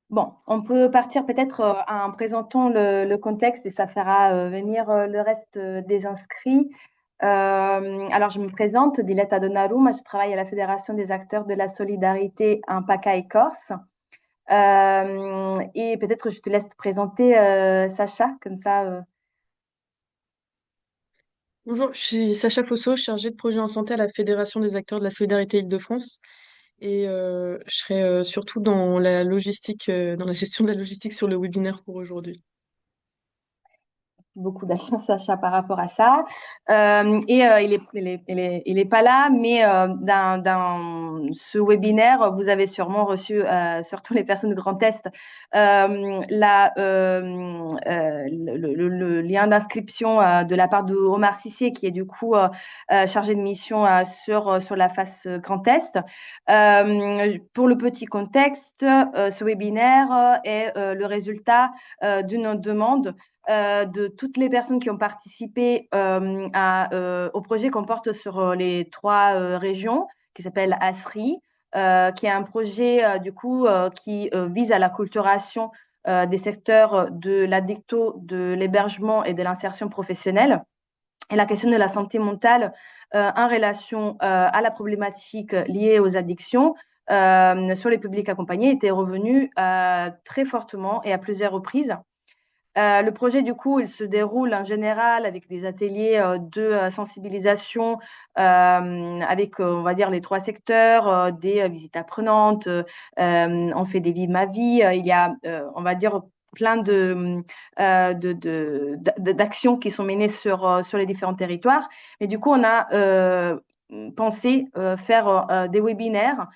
Bon, on peut partir peut-être en présentant le contexte et ça fera venir le reste des inscrits. Alors, je me présente, Diletta Donnarumma, je travaille à la Fédération des acteurs de la solidarité en PACA et Corse. Et peut-être je te laisse te présenter, Sacha, comme ça. Bonjour, je suis Sacha Fosso, chargée de projet en santé à la Fédération des acteurs de la solidarité Île-de-France. Et je serai surtout dans la logistique, dans la gestion de la logistique sur le webinaire pour aujourd'hui. Beaucoup d'achats, Sacha, par rapport à ça. Il est pas là, mais dans ce webinaire, vous avez sûrement reçu, surtout les personnes de Grand Est, le lien d'inscription de la part de Omar Sissier, qui est du coup chargé de mission sur la face Grand Est. Pour le petit contexte, ce webinaire est le résultat d'une demande de toutes les personnes qui ont participé au projet qu'on porte sur les trois régions, qui s'appelle ASRI, qui est un projet du coup qui vise à la culturation des secteurs de l'addicto, de l'hébergement et de l'insertion professionnelle. Et la question de la santé mentale en relation à la problématique liée aux addictions sur les publics accompagnés était revenue très fortement et à plusieurs reprises. Le projet, du coup, il se déroule en général avec des ateliers de sensibilisation avec, on va dire, les trois secteurs, des visites apprenantes, on fait des vies ma vie. Il y a, on va dire, plein d'actions qui sont menées sur les différents territoires. Mais du coup, on a pensé faire des webinaires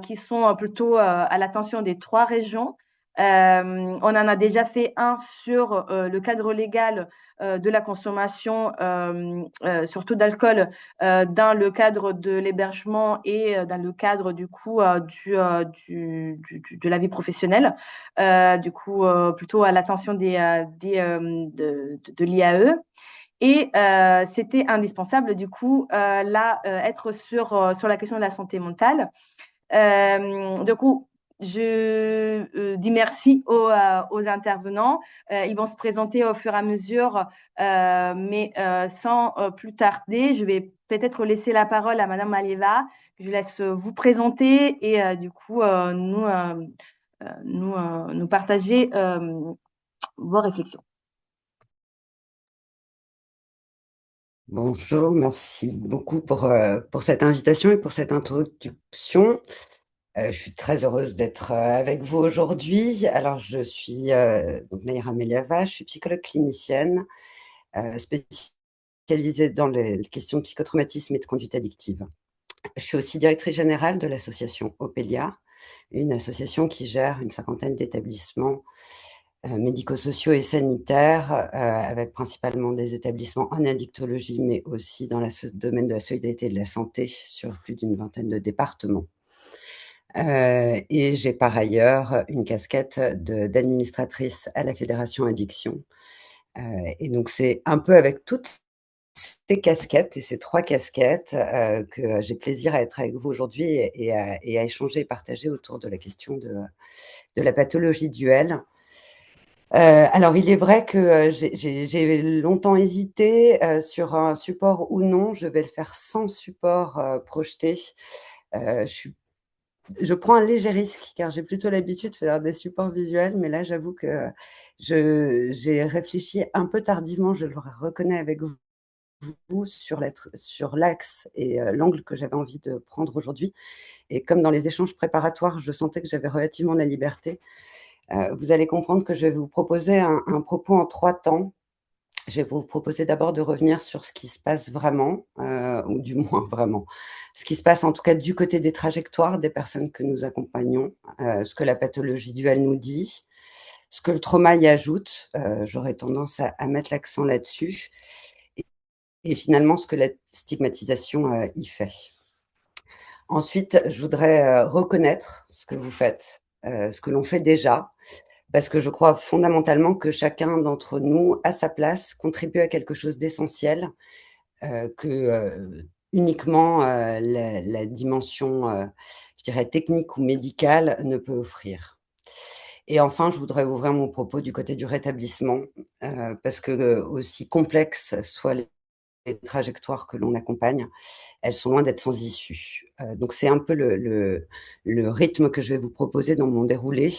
qui sont plutôt à l'attention des trois régions. On en a déjà fait un sur le cadre légal de la consommation, surtout d'alcool, dans le cadre de l'hébergement et dans le cadre du coup de la vie professionnelle, du coup plutôt à l'attention de l'IAE. Et c'était indispensable du coup là être sur la question de la santé mentale. Du coup, je dis merci aux intervenants. Ils vont se présenter au fur et à mesure, mais sans plus tarder, je vais peut-être laisser la parole à Madame Malieva. Je laisse vous présenter et du coup, nous partager vos réflexions. Bonjour, merci beaucoup pour cette invitation et pour cette introduction. Je suis très heureuse d'être avec vous aujourd'hui. Alors, je suis donc Naïra Meliava, je suis psychologue clinicienne spécialisée dans les questions de psychotraumatisme et de conduite addictive. Je suis aussi directrice générale de l'association Opelia, une association qui gère une cinquantaine d'établissements médico-sociaux et sanitaires, avec principalement des établissements en addictologie, mais aussi dans le domaine de la solidarité et de la santé sur plus d'une vingtaine de départements. Et j'ai par ailleurs une casquette d'administratrice à la Fédération Addiction. Et donc c'est un peu avec toutes ces casquettes et ces trois casquettes que j'ai plaisir à être avec vous aujourd'hui et à échanger et partager autour de la question de la pathologie duel. Alors il est vrai que, j'ai longtemps hésité, sur un support ou non. Je vais le faire sans support, projeté. Je suis je prends un léger risque car j'ai plutôt l'habitude de faire des supports visuels, mais là j'avoue que j'ai réfléchi un peu tardivement, je le reconnais avec vous sur l'axe et l'angle que j'avais envie de prendre aujourd'hui, et comme dans les échanges préparatoires, je sentais que j'avais relativement la liberté. Vous allez comprendre que je vais vous proposer un propos en 3 temps. Je vais vous proposer d'abord de revenir sur ce qui se passe vraiment, ou du moins vraiment, ce qui se passe en tout cas du côté des trajectoires des personnes que nous accompagnons, ce que la pathologie duale nous dit, ce que le trauma y ajoute, j'aurais tendance à mettre l'accent là-dessus, et finalement ce que la stigmatisation, y fait. Ensuite, je voudrais, reconnaître ce que vous faites, ce que l'on fait déjà, parce que je crois fondamentalement que chacun d'entre nous, à sa place, contribue à quelque chose d'essentiel, que, uniquement, la dimension, je dirais technique ou médicale ne peut offrir. Et enfin, je voudrais ouvrir mon propos du côté du rétablissement, parce que, aussi complexes soient les trajectoires que l'on accompagne, elles sont loin d'être sans issue. Donc c'est un peu le rythme que je vais vous proposer dans mon déroulé,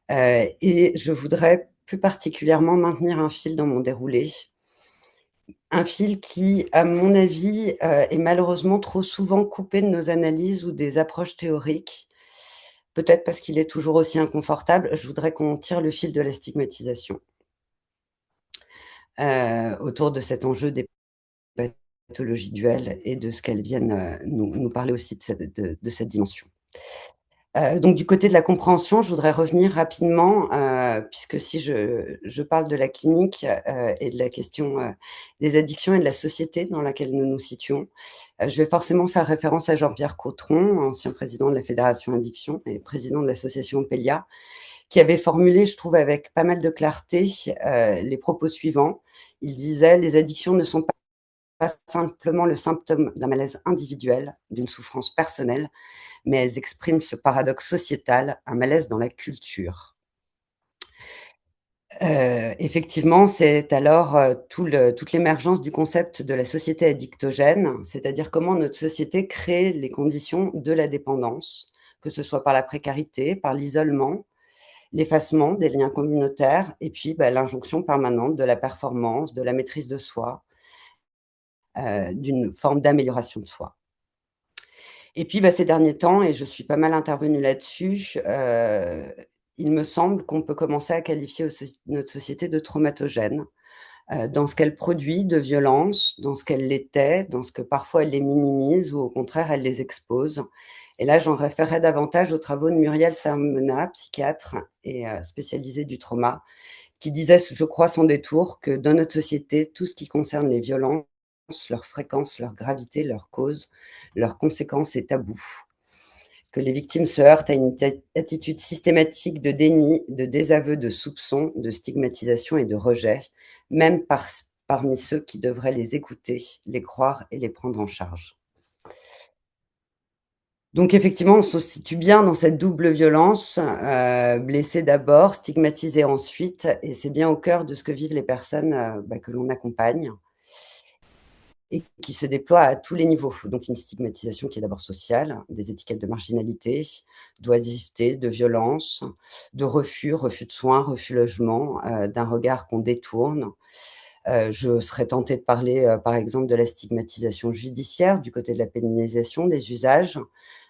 et je voudrais plus particulièrement maintenir un fil dans mon déroulé. Un fil qui, à mon avis, est malheureusement trop souvent coupé de nos analyses ou des approches théoriques. Peut-être parce qu'il est toujours aussi inconfortable. Je voudrais qu'on tire le fil de la stigmatisation, autour de cet enjeu des pathologies duelles et de ce qu'elles viennent, nous parler aussi de cette dimension. Donc du côté de la compréhension, je voudrais revenir rapidement, puisque si je parle de la clinique, et de la question, des addictions et de la société dans laquelle nous nous situons, je vais forcément faire référence à Jean-Pierre Cautron, ancien président de la Fédération Addiction et président de l'association Opélia, qui avait formulé, je trouve avec pas mal de clarté, les propos suivants. Il disait: «Les addictions ne sont pas simplement le symptôme d'un malaise individuel, d'une souffrance personnelle, mais elles expriment ce paradoxe sociétal, un malaise dans la culture». Effectivement, c'est alors, toute l'émergence du concept de la société addictogène, c'est-à-dire comment notre société crée les conditions de la dépendance, que ce soit par la précarité, par l'isolement, l'effacement des liens communautaires et puis, l'injonction permanente de la performance, de la maîtrise de soi, d'une forme d'amélioration de soi. Et puis, ces derniers temps et je suis pas mal intervenue là-dessus, il me semble qu'on peut commencer à qualifier notre société de traumatogène, dans ce qu'elle produit de violence, dans ce qu'elle l'était, dans ce que parfois elle les minimise ou au contraire elle les expose. Et là, j'en référerais davantage aux travaux de Muriel Sarmena, psychiatre et spécialisée du trauma, qui disait, je crois sans détour, que dans notre société, tout ce qui concerne les violences, leur fréquence, leur gravité, leur cause, leurs conséquences est tabou. Que les victimes se heurtent à une attitude systématique de déni, de désaveu, de soupçon, de stigmatisation et de rejet, même parmi ceux qui devraient les écouter, les croire et les prendre en charge. Donc effectivement, on se situe bien dans cette double violence, blessé d'abord, stigmatisé ensuite, et c'est bien au cœur de ce que vivent les personnes, que l'on accompagne et qui se déploie à tous les niveaux. Donc une stigmatisation qui est d'abord sociale, des étiquettes de marginalité, d'oisiveté, de violence, de refus de soins, refus logement, d'un regard qu'on détourne. Je serais tentée de parler, par exemple de la stigmatisation judiciaire, du côté de la pénalisation des usages.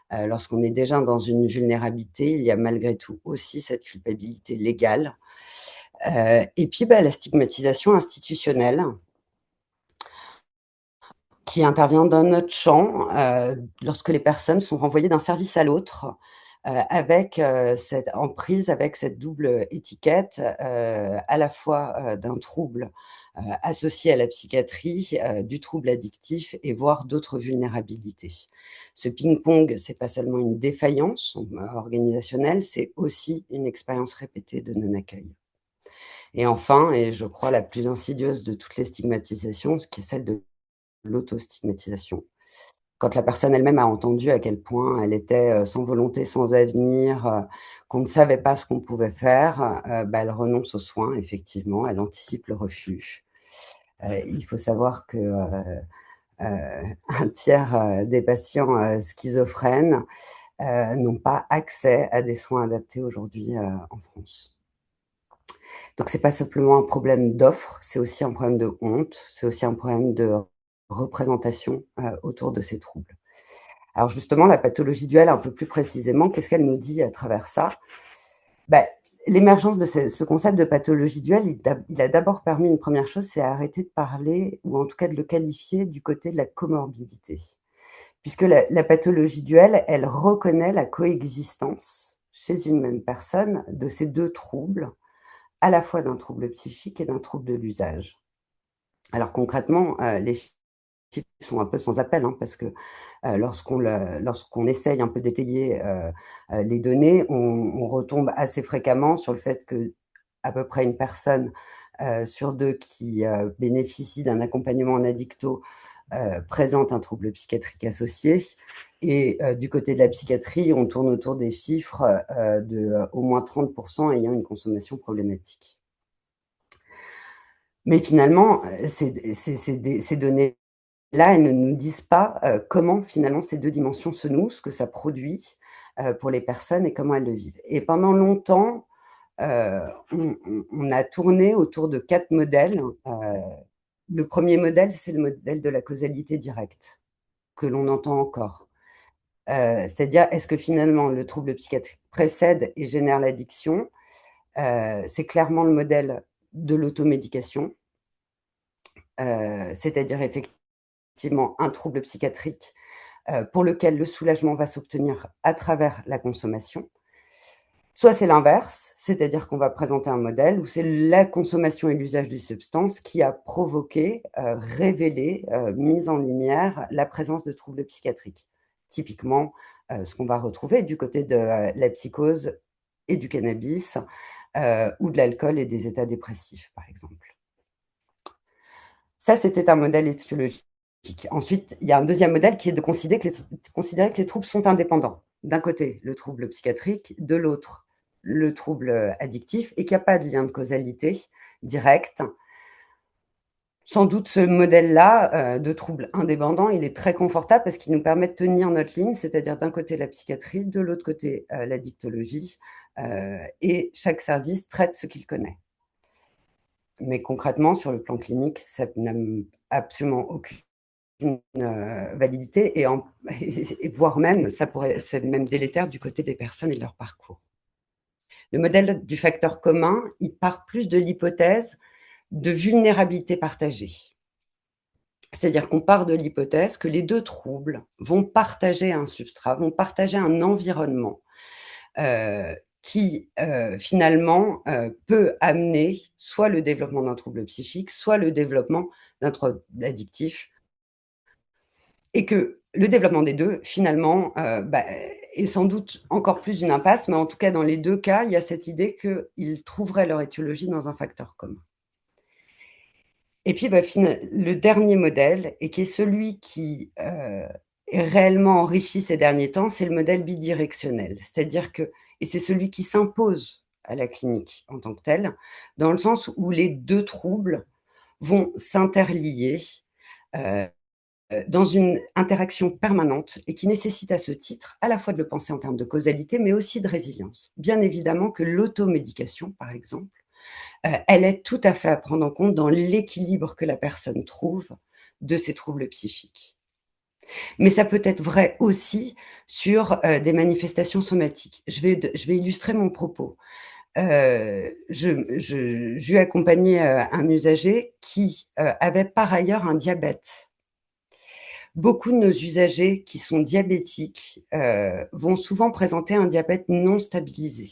Lorsqu'on est déjà dans une vulnérabilité, il y a malgré tout aussi cette culpabilité légale. Et puis, la stigmatisation institutionnelle qui intervient dans notre champ, lorsque les personnes sont renvoyées d'un service à l'autre, avec, cette emprise, avec cette double étiquette, à la fois, d'un trouble, associé à la psychiatrie, du trouble addictif et voire d'autres vulnérabilités. Ce ping-pong, c'est pas seulement une défaillance, organisationnelle, c'est aussi une expérience répétée de non-accueil. Et enfin, et je crois la plus insidieuse de toutes les stigmatisations, ce qui est celle de l'autostigmatisation. Quand la personne elle-même a entendu à quel point elle était, sans volonté, sans avenir, qu'on ne savait pas ce qu'on pouvait faire, elle renonce aux soins effectivement, elle anticipe le refus. Il faut savoir que, 1/3, des patients, schizophrènes, n'ont pas accès à des soins adaptés aujourd'hui, en France. Donc c'est pas simplement un problème d'offre, c'est aussi un problème de honte, c'est aussi un problème de représentation, autour de ces troubles. Alors justement, la pathologie duale, un peu plus précisément, qu'est-ce qu'elle nous dit à travers ça? Bah, l'émergence de ce concept de pathologie duale, il a d'abord permis une première chose, c'est arrêter de parler ou en tout cas de le qualifier du côté de la comorbidité. Puisque la pathologie duale, elle reconnaît la coexistence chez une même personne de ces 2 troubles, à la fois d'un trouble psychique et d'un trouble de l'usage. Alors concrètement, les chiffres sont un peu sans appel, hein, parce que, lorsqu'on essaye un peu d'étayer, les données, on retombe assez fréquemment sur le fait qu'à peu près une personne, sur 2 qui, bénéficie d'un accompagnement en addicto, présentent un trouble psychiatrique associé. Et du côté de la psychiatrie, on tourne autour des chiffres de au moins 30% ayant une consommation problématique. Mais finalement, ces données-là, elles ne nous disent pas comment finalement ces deux dimensions se nouent, ce que ça produit pour les personnes et comment elles le vivent. Et pendant longtemps, on a tourné autour de 4 modèles. Le premier modèle, c'est le modèle de la causalité directe, que l'on entend encore. C'est-à-dire, est-ce que finalement le trouble psychiatrique précède et génère l'addiction? C'est clairement le modèle de l'automédication, c'est-à-dire effectivement un trouble psychiatrique pour lequel le soulagement va s'obtenir à travers la consommation. Soit c'est l'inverse, c'est-à-dire qu'on va présenter un modèle où c'est la consommation et l'usage de substances qui a provoqué, révélé, mis en lumière la présence de troubles psychiatriques. Typiquement, ce qu'on va retrouver du côté de la psychose et du cannabis, ou de l'alcool et des états dépressifs, par exemple. Ça, c'était un modèle étiologique. Ensuite, il y a un deuxième modèle qui est de considérer que les troubles sont indépendants. D'un côté, le trouble psychiatrique, de l'autre, le trouble addictif, et qu'il n'y a pas de lien de causalité direct. Sans doute ce modèle-là de trouble indépendant, il est très confortable parce qu'il nous permet de tenir notre ligne, c'est-à-dire d'un côté la psychiatrie, de l'autre côté la dictologie, et chaque service traite ce qu'il connaît. Mais concrètement, sur le plan clinique, ça n'a absolument aucune validité et voire même, c'est même délétère du côté des personnes et de leur parcours. Le modèle du facteur commun, il part plus de l'hypothèse de vulnérabilité partagée. C'est-à-dire qu'on part de l'hypothèse que les deux troubles vont partager un substrat, vont partager un environnement qui finalement peut amener soit le développement d'un trouble psychique, soit le développement d'un trouble addictif, et que le développement des deux, finalement, est sans doute encore plus une impasse, mais en tout cas, dans les deux cas, il y a cette idée qu'ils trouveraient leur étiologie dans un facteur commun. Et puis, le dernier modèle, et qui est celui qui est réellement enrichi ces derniers temps, c'est le modèle bidirectionnel. C'est-à-dire que, et c'est celui qui s'impose à la clinique en tant que tel, dans le sens où les deux troubles vont s'interlier dans une interaction permanente et qui nécessite à ce titre à la fois de le penser en termes de causalité, mais aussi de résilience. Bien évidemment que l'automédication, par exemple, elle est tout à fait à prendre en compte dans l'équilibre que la personne trouve de ses troubles psychiques. Mais ça peut être vrai aussi sur des manifestations somatiques. Je vais illustrer mon propos. J'ai accompagné un usager qui avait par ailleurs un diabète. Beaucoup de nos usagers qui sont diabétiques vont souvent présenter un diabète non stabilisé.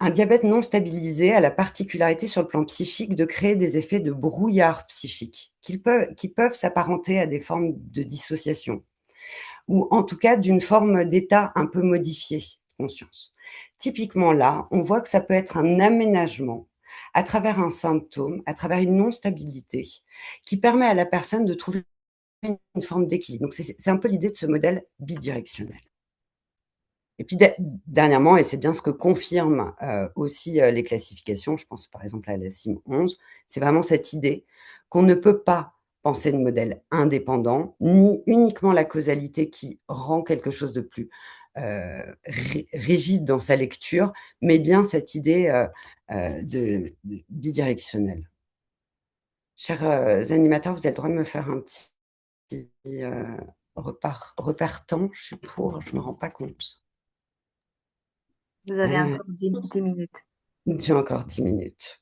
Un diabète non stabilisé a la particularité sur le plan psychique de créer des effets de brouillard psychique qui peuvent s'apparenter à des formes de dissociation ou en tout cas d'une forme d'état un peu modifié de conscience. Typiquement là, on voit que ça peut être un aménagement à travers un symptôme, à travers une non-stabilité qui permet à la personne de trouver une forme d'équilibre. Donc c'est un peu l'idée de ce modèle bidirectionnel. Et puis dernièrement, et c'est bien ce que confirment aussi les classifications, je pense par exemple à la CIM-11, c'est vraiment cette idée qu'on ne peut pas penser de modèle indépendant, ni uniquement la causalité qui rend quelque chose de plus rigide dans sa lecture, mais bien cette idée de bidirectionnelle. Chers animateurs, vous avez le droit de me faire un petit repère temps, je ne me rends pas compte. Vous avez encore 10 minutes. J'ai encore 10 minutes.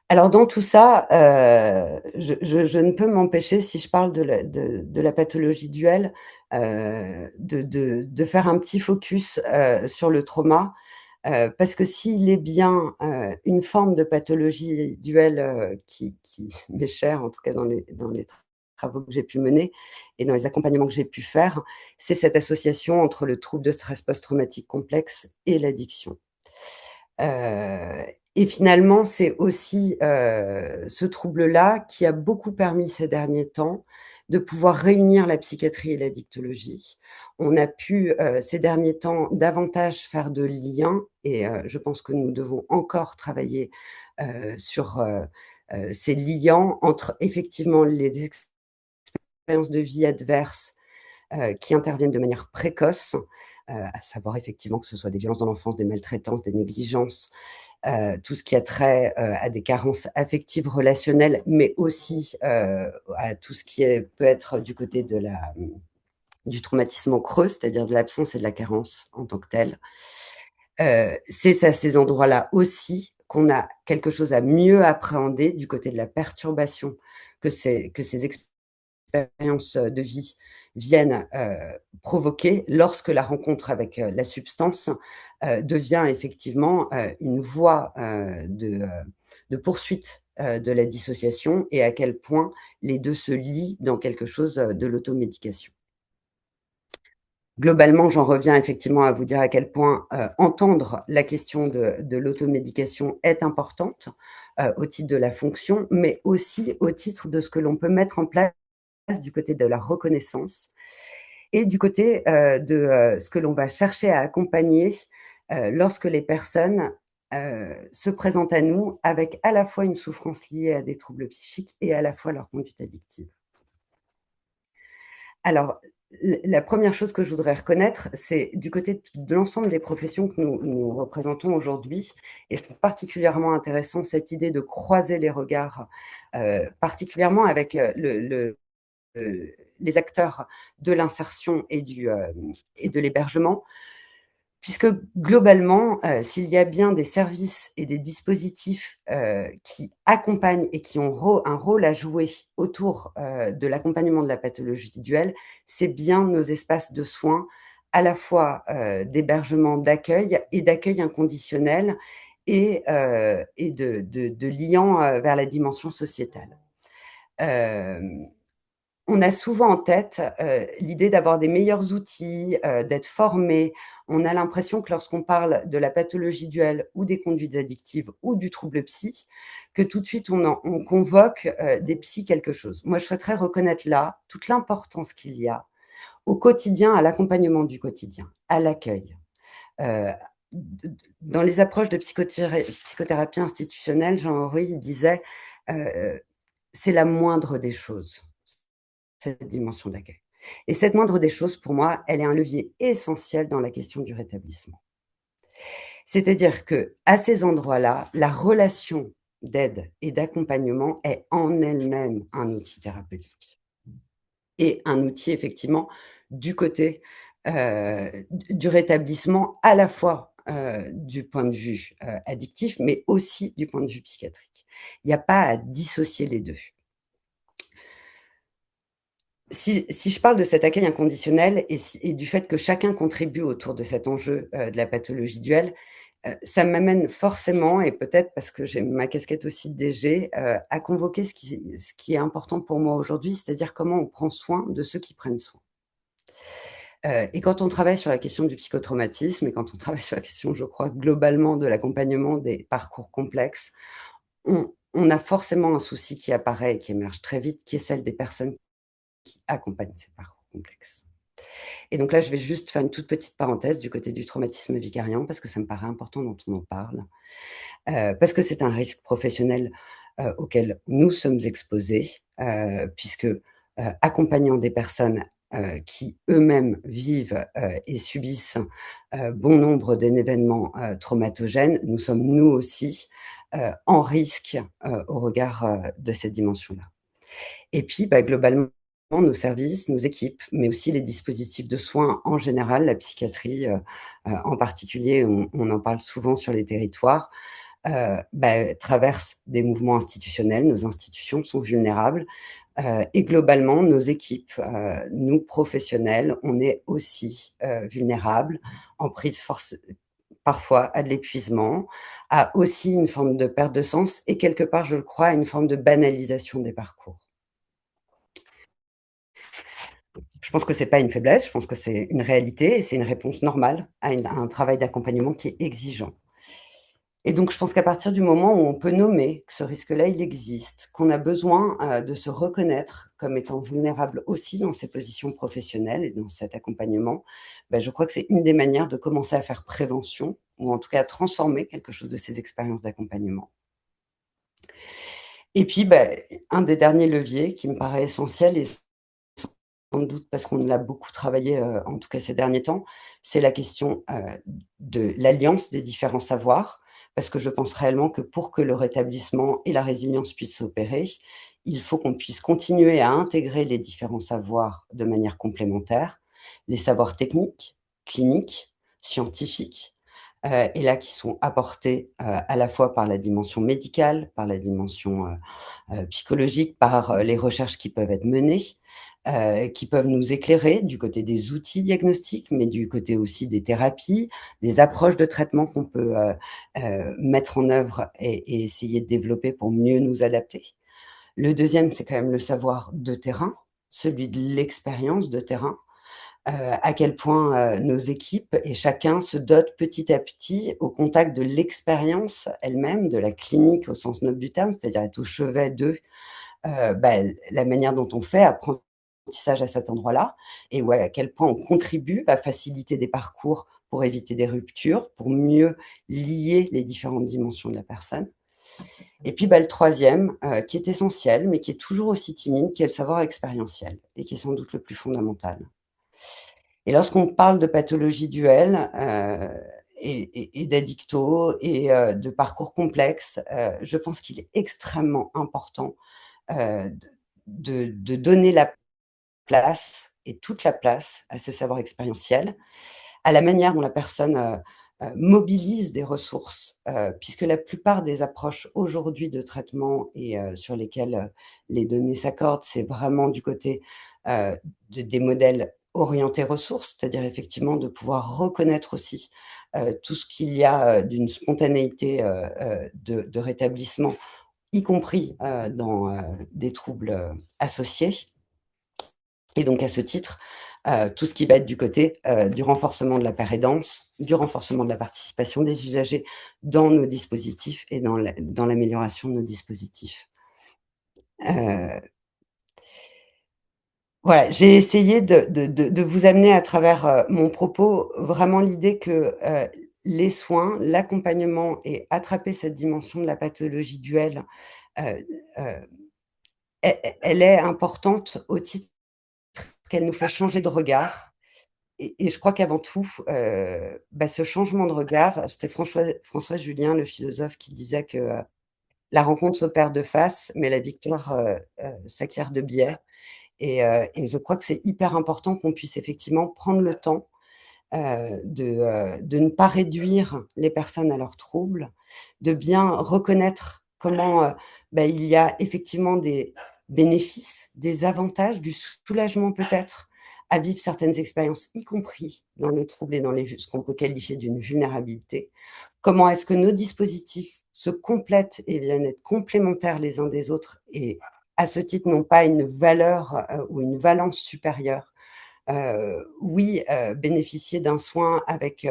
Alors dans tout ça, je ne peux m'empêcher, si je parle de la pathologie duel, de faire un petit focus sur le trauma, parce que s'il est bien une forme de pathologie duel qui m'est chère, en tout cas dans les travaux que j'ai pu mener et dans les accompagnements que j'ai pu faire, c'est cette association entre le trouble de stress post-traumatique complexe et l'addiction. Et finalement, c'est aussi, ce trouble-là qui a beaucoup permis ces derniers temps de pouvoir réunir la psychiatrie et la dictologie. On a pu, ces derniers temps, davantage faire de liens et je pense que nous devons encore travailler, sur, ces liens entre effectivement les expériences de vie adverses, qui interviennent de manière précoce, à savoir effectivement que ce soit des violences dans l'enfance, des maltraitances, des négligences, tout ce qui a trait, à des carences affectives, relationnelles, mais aussi, à tout ce qui peut être du côté de du traumatisme en creux, c'est-à-dire de l'absence et de la carence en tant que telle. C'est à ces endroits-là aussi qu'on a quelque chose à mieux appréhender du côté de la perturbation que ces expériences de vie viennent provoquer lorsque la rencontre avec la substance devient effectivement une voie de poursuite de la dissociation et à quel point les deux se lient dans quelque chose de l'automédication. Globalement, j'en reviens effectivement à vous dire à quel point entendre la question de l'automédication est importante au titre de la fonction, mais aussi au titre de ce que l'on peut mettre en place du côté de la reconnaissance et du côté de ce que l'on va chercher à accompagner lorsque les personnes se présentent à nous avec à la fois une souffrance liée à des troubles psychiques et à la fois leur conduite addictive. Alors, la première chose que je voudrais reconnaître, c'est du côté de l'ensemble des professions que nous représentons aujourd'hui, et je trouve particulièrement intéressant cette idée de croiser les regards, particulièrement avec les acteurs de l'insertion et de l'hébergement, puisque globalement, s'il y a bien des services et des dispositifs qui accompagnent et qui ont un rôle à jouer autour de l'accompagnement de la pathologie duel, c'est bien nos espaces de soins, à la fois d'hébergement, d'accueil et d'accueil inconditionnel et de liant vers la dimension sociétale. On a souvent en tête, l'idée d'avoir des meilleurs outils, d'être formé. On a l'impression que lorsqu'on parle de la pathologie duel ou des conduites addictives ou du trouble psy, que tout de suite on convoque, des psys quelque chose. Moi, je souhaiterais reconnaître là toute l'importance qu'il y a au quotidien, à l'accompagnement du quotidien, à l'accueil. Heu, dans les approches de psychothérapie institutionnelle, Jean-Henri, il disait, «C'est la moindre des choses». Cette dimension d'accueil. Et cette moindre des choses, pour moi, elle est un levier essentiel dans la question du rétablissement. C'est-à-dire qu'à ces endroits-là, la relation d'aide et d'accompagnement est en elle-même un outil thérapeutique et un outil effectivement du côté, du rétablissement à la fois, du point de vue, addictif, mais aussi du point de vue psychiatrique. Il n'y a pas à dissocier les 2. Si je parle de cet accueil inconditionnel et du fait que chacun contribue autour de cet enjeu, de la pathologie duel, ça m'amène forcément et peut-être parce que j'ai ma casquette aussi de DG, à convoquer ce qui est important pour moi aujourd'hui, c'est-à-dire comment on prend soin de ceux qui prennent soin. Et quand on travaille sur la question du psychotraumatisme et quand on travaille sur la question, je crois, globalement de l'accompagnement des parcours complexes, on a forcément un souci qui apparaît et qui émerge très vite, qui est celle des personnes qui accompagnent ces parcours complexes. Et donc là, je vais juste faire une toute petite parenthèse du côté du traumatisme vicariant parce que ça me paraît important dont on en parle, parce que c'est un risque professionnel, auquel nous sommes exposés, puisque, accompagnant des personnes, qui eux-mêmes vivent, et subissent, bon nombre d'événements, traumatogènes, nous sommes nous aussi, en risque, au regard, de cette dimension-là. Et puis, bah, globalement, nos services, nos équipes, mais aussi les dispositifs de soins en général, la psychiatrie, en particulier, on en parle souvent sur les territoires, traversent des mouvements institutionnels. Nos institutions sont vulnérables, et globalement, nos équipes, nous professionnels, on est aussi, vulnérables, en prise force parfois à de l'épuisement, à aussi une forme de perte de sens et quelque part, je le crois, à une forme de banalisation des parcours. Je pense que c'est pas une faiblesse, je pense que c'est une réalité et c'est une réponse normale à un travail d'accompagnement qui est exigeant. Et donc, je pense qu'à partir du moment où on peut nommer que ce risque-là, il existe, qu'on a besoin de se reconnaître comme étant vulnérable aussi dans ces positions professionnelles et dans cet accompagnement, je crois que c'est une des manières de commencer à faire prévention, ou en tout cas à transformer quelque chose de ces expériences d'accompagnement. Et puis, un des derniers leviers qui me paraît essentiel, et sans doute parce qu'on l'a beaucoup travaillé, en tout cas ces derniers temps, c'est la question, de l'alliance des différents savoirs. Parce que je pense réellement que pour que le rétablissement et la résilience puissent s'opérer, il faut qu'on puisse continuer à intégrer les différents savoirs de manière complémentaire. Les savoirs techniques, cliniques, scientifiques, et là qui sont apportés, à la fois par la dimension médicale, par la dimension, psychologique, par, les recherches qui peuvent être menées, qui peuvent nous éclairer du côté des outils diagnostiques, mais du côté aussi des thérapies, des approches de traitement qu'on peut, mettre en œuvre et essayer de développer pour mieux nous adapter. Le deuxième, c'est quand même le savoir de terrain, celui de l'expérience de terrain, à quel point, nos équipes et chacun se dote petit à petit au contact de l'expérience elle-même, de la clinique au sens noble du terme, c'est-à-dire être au chevet de la manière dont on fait apprentissage à cet endroit-là, et ouais, à quel point on contribue à faciliter des parcours pour éviter des ruptures, pour mieux lier les différentes dimensions de la personne. Et puis, le troisième, qui est essentiel, mais qui est toujours aussi timide, qui est le savoir expérientiel et qui est sans doute le plus fondamental. Et lorsqu'on parle de pathologie duel, et d'addicto et de parcours complexes, je pense qu'il est extrêmement important, heu, de donner la place et toute la place à ce savoir expérientiel, à la manière dont la personne, mobilise des ressources, puisque la plupart des approches aujourd'hui de traitement et sur lesquelles, les données s'accordent, c'est vraiment du côté, heu, des modèles orientés ressources, c'est-à-dire effectivement de pouvoir reconnaître aussi, tout ce qu'il y a, d'une spontanéité, de rétablissement, y compris, dans, des troubles, associés. Et donc à ce titre, tout ce qui va être du côté, du renforcement de la pérédance, du renforcement de la participation des usagers dans nos dispositifs et dans l'amélioration de nos dispositifs. Heu, voilà, j'ai essayé de vous amener à travers, mon propos, vraiment l'idée que, les soins, l'accompagnement et attraper cette dimension de la pathologie duel, heu heu, elle est importante au titre qu'elle nous fait changer de regard. Et je crois qu'avant tout, ce changement de regard, c'était François Julien, le philosophe, qui disait que, la rencontre s'opère de face, mais la victoire, s'acquiert de biais. Et je crois que c'est hyper important qu'on puisse effectivement prendre le temps, de ne pas réduire les personnes à leurs troubles, de bien reconnaître comment, il y a effectivement des bénéfices, des avantages, du soulagement peut-être à vivre certaines expériences, y compris dans les troubles et dans ce qu'on peut qualifier d'une vulnérabilité. Comment est-ce que nos dispositifs se complètent et viennent être complémentaires les uns des autres et à ce titre n'ont pas une valeur, ou une valence supérieure. Oui, bénéficier d'un soin avec,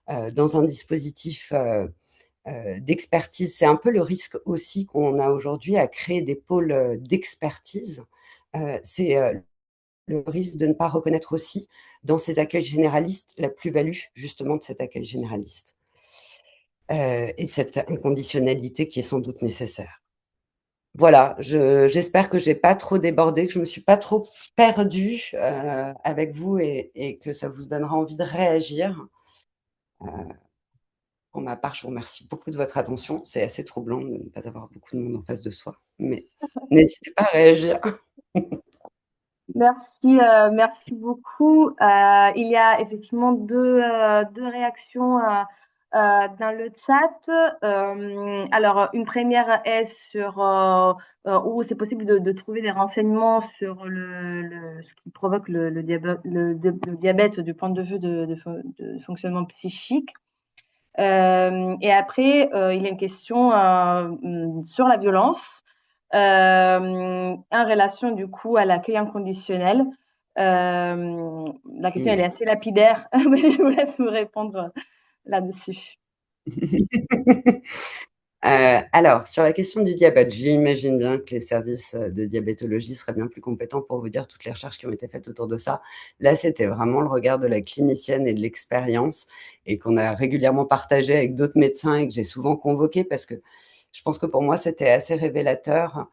dans un dispositif, d'expertise, c'est un peu le risque aussi qu'on a aujourd'hui à créer des pôles, d'expertise. C'est, le risque de ne pas reconnaître aussi dans ces accueils généralistes la plus-value justement de cet accueil généraliste, et de cette inconditionnalité qui est sans doute nécessaire. Voilà, j'espère que j'ai pas trop débordé, que je me suis pas trop perdue, avec vous et que ça vous donnera envie de réagir. Heu, pour ma part, je vous remercie beaucoup de votre attention. C'est assez troublant de ne pas avoir beaucoup de monde en face de soi, mais n'hésitez pas à réagir. Merci beaucoup. Il y a effectivement deux réactions dans le chat. Alors, une première est sur où c'est possible de trouver des renseignements sur ce qui provoque le diabète du point de vue de fonctionnement psychique. Et après, il y a une question sur la violence en relation du coup à l'accueil inconditionnel. La question elle est Mmh. assez lapidaire, mais je vous laisse me répondre là-dessus. Alors, sur la question du diabète, j'imagine bien que les services de diabétologie seraient bien plus compétents pour vous dire toutes les recherches qui ont été faites autour de ça. Là, c'était vraiment le regard de la clinicienne et de l'expérience et qu'on a régulièrement partagé avec d'autres médecins et que j'ai souvent convoqué parce que je pense que pour moi, c'était assez révélateur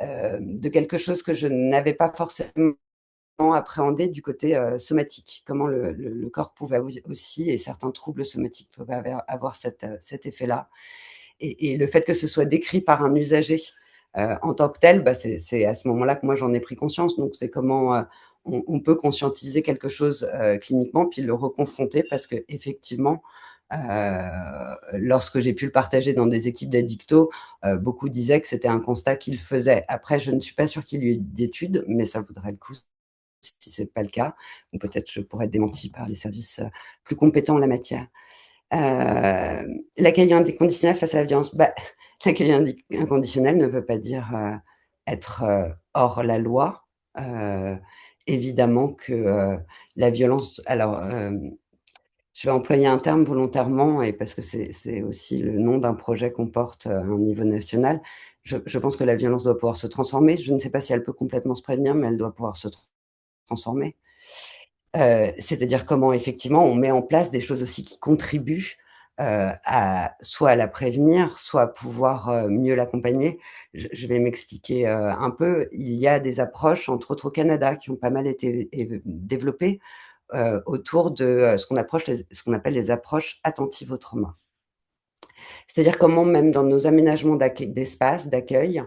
de quelque chose que je n'avais pas forcément appréhendé du côté somatique, comment le corps pouvait aussi, et certains troubles somatiques pouvaient avoir cet effet-là. Et le fait que ce soit décrit par un usager en tant que tel, bah, c'est à ce moment-là que moi j'en ai pris conscience. Donc c'est comment on peut conscientiser quelque chose cliniquement, puis le reconfronter, parce que effectivement, lorsque j'ai pu le partager dans des équipes d'addictos, beaucoup disaient que c'était un constat qu'ils faisaient. Après, je ne suis pas sûre qu'il y ait eu d'études, mais ça vaudrait le coup si c'est pas le cas, ou peut-être je pourrais être démentie par les services plus compétents en la matière. L'accueil inconditionnel face à la violence, bah, l'accueil inconditionnel ne veut pas dire être hors la loi. Heu, Évidemment que la violence, alors, je vais employer un terme volontairement et parce que c'est aussi le nom d'un projet qu'on porte à un niveau national. Je pense que la violence doit pouvoir se transformer. Je ne sais pas si elle peut complètement se prévenir, mais elle doit pouvoir se transformer. C'est-à-dire comment effectivement on met en place des choses aussi qui contribuent, à soit à la prévenir, soit à pouvoir, mieux l'accompagner. Je vais m'expliquer, un peu. Il y a des approches, entre autres au Canada, qui ont pas mal été développées, autour de, ce qu'on appelle les approches attentives au trauma. C'est-à-dire comment même dans nos aménagements d'espace, d'accueil,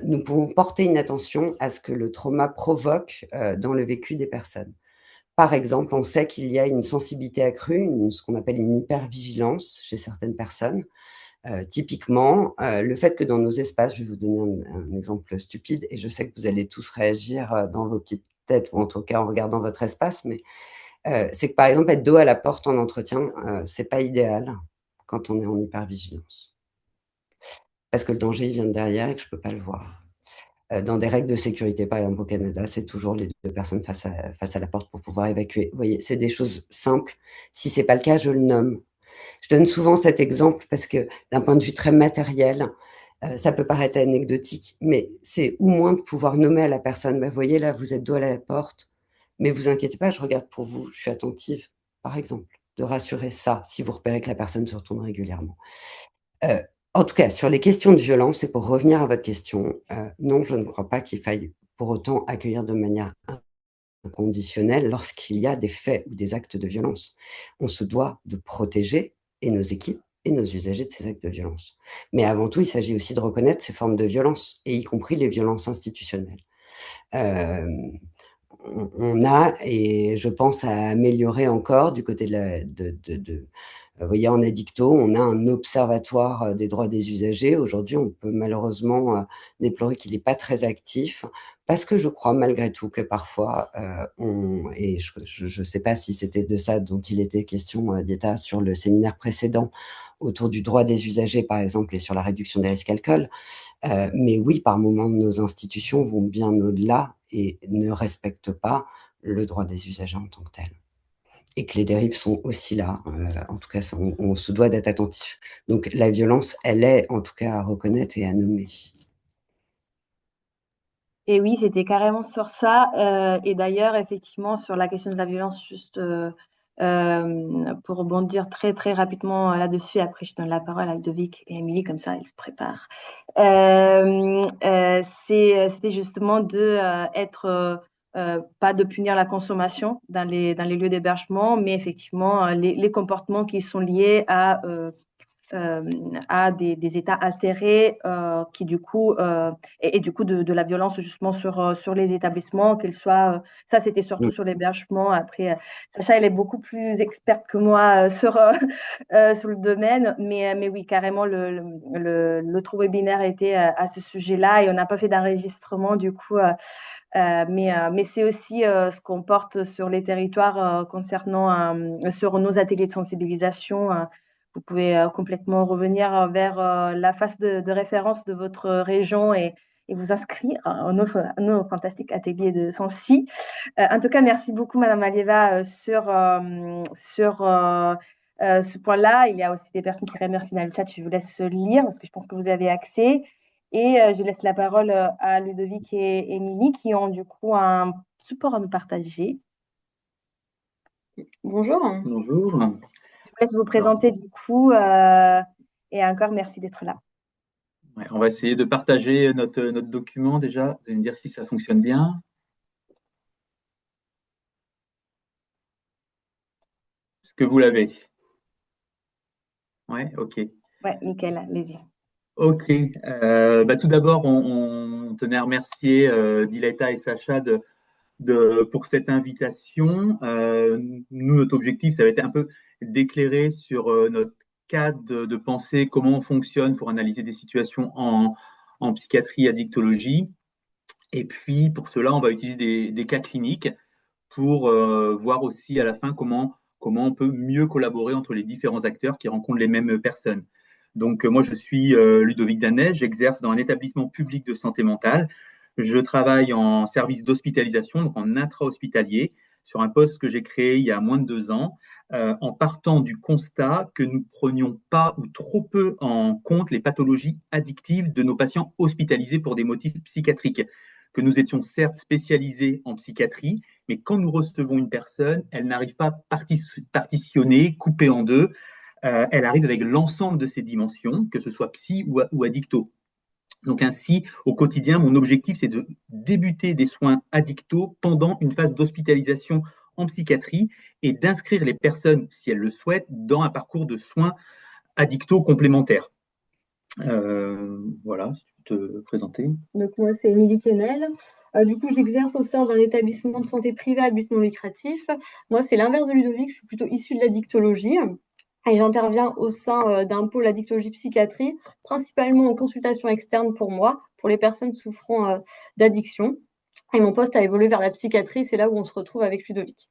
nous pouvons porter une attention à ce que le trauma provoque, dans le vécu des personnes. Par exemple, on sait qu'il y a une sensibilité accrue, ce qu'on appelle une hypervigilance chez certaines personnes. Typiquement, le fait que dans nos espaces, je vais vous donner un exemple stupide et je sais que vous allez tous réagir, dans vos petites têtes ou en tout cas en regardant votre espace, mais c'est que par exemple être dos à la porte en entretien, c'est pas idéal quand on est en hypervigilance. Parce que le danger, il vient de derrière et que je peux pas le voir. Dans des règles de sécurité, par exemple au Canada, c'est toujours les 2 personnes face à la porte pour pouvoir évacuer. Vous voyez? C'est des choses simples. Si c'est pas le cas, je le nomme. Je donne souvent cet exemple parce que d'un point de vue très matériel, ça peut paraître anecdotique, mais c'est au moins de pouvoir nommer à la personne: «Bah, voyez là, vous êtes dos à la porte, mais vous inquiétez pas, je regarde pour vous, je suis attentive», par exemple. De rassurer ça, si vous repérez que la personne se retourne régulièrement. Heu, En tout cas, sur les questions de violence et pour revenir à votre question, non, je ne crois pas qu'il faille pour autant accueillir de manière inconditionnelle lorsqu'il y a des faits ou des actes de violence. On se doit de protéger et nos équipes et nos usagers de ces actes de violence. Mais avant tout, il s'agit aussi de reconnaître ces formes de violence et y compris les violences institutionnelles. Hem, on a et je pense à améliorer encore du côté de la de vous voyez, en addicto, on a un observatoire, des droits des usagers. Aujourd'hui, on peut malheureusement, déplorer qu'il est pas très actif parce que je crois malgré tout que parfois, on et je sais pas si c'était de ça dont il était question, Dieta, sur le séminaire précédent autour du droit des usagers, par exemple, et sur la réduction des risques alcool. Mais oui, par moments, nos institutions vont bien au-delà et ne respectent pas le droit des usagers en tant que tel et que les dérives sont aussi là, en tout cas, ça on se doit d'être attentif. Donc la violence, elle est en tout cas à reconnaître et à nommer. Et oui, c'était carrément sur ça. Et d'ailleurs, effectivement, sur la question de la violence, juste pour rebondir très, très rapidement là-dessus, après je donne la parole à Ludovic et Émilie, comme ça, elles se préparent. C'était justement de pas de punir la consommation dans les lieux d'hébergement, mais effectivement, les comportements qui sont liés euh, à des états altérés qui du coup et du coup de la violence justement sur les établissements, qu'elle soit ça c'était surtout Mmh. sur l'hébergement. Après Sacha elle est beaucoup plus experte que moi sur le domaine, mais oui carrément l'autre webinaire était à ce sujet-là et on n'a pas fait d'enregistrement du coup mais c'est aussi ce qu'on porte sur les territoires concernant sur nos ateliers de sensibilisation. Vous pouvez complètement revenir vers la phase de référence de votre région et vous inscrire à nos fantastiques ateliers de Sensi. En tout cas, merci beaucoup, Madame Alieva, sur ce point-là. Il y a aussi des personnes qui remercient dans le chat. Je vous laisse lire parce que je pense que vous avez accès. Et je laisse la parole à Ludovic et Émilie qui ont du coup un support à nous partager. Bonjour. Bonjour. Je vous laisse vous présenter du coup et encore merci d'être là. Ouais, on va essayer de partager notre document déjà. Vous allez me dire si ça fonctionne bien. Est-ce que vous l'avez? Ouais, ok. Ouais, nickel, allez-y. Ok. Tout d'abord, on tenait à remercier Diletta et Sacha pour cette invitation. Nous, notre objectif, ça va être un peu d'éclairer sur notre cadre de pensée, comment on fonctionne pour analyser des situations en psychiatrie, addictologie. Et puis, pour cela, on va utiliser des cas cliniques pour voir aussi à la fin comment on peut mieux collaborer entre les différents acteurs qui rencontrent les mêmes personnes. Donc, moi, je suis Ludovic Danès, j'exerce dans un établissement public de santé mentale. Je travaille en service d'hospitalisation, donc en intra-hospitalier, sur un poste que j'ai créé il y a moins de 2 ans, en partant du constat que nous prenions pas ou trop peu en compte les pathologies addictives de nos patients hospitalisés pour des motifs psychiatriques, que nous étions certes spécialisés en psychiatrie, mais quand nous recevons une personne, elle n'arrive pas partitionnée, coupée en deux, elle arrive avec l'ensemble de ses dimensions, que ce soit psy ou addicto. Donc ainsi, au quotidien, mon objectif, c'est de débuter des soins addicto pendant une phase d'hospitalisation en psychiatrie et d'inscrire les personnes, si elles le souhaitent, dans un parcours de soins addicto complémentaires. Voilà, si tu peux te présenter. Donc moi, c'est Émilie Quesnel. Du coup, j'exerce au sein d'un établissement de santé privé à but non lucratif. Moi, c'est l'inverse de Ludovic, je suis plutôt issue de l'addictologie. Et j'interviens au sein d'un pôle addictologie psychiatrie, principalement en consultation externe pour moi, pour les personnes souffrant d'addiction. Et mon poste a évolué vers la psychiatrie, c'est là où on se retrouve avec Ludovic.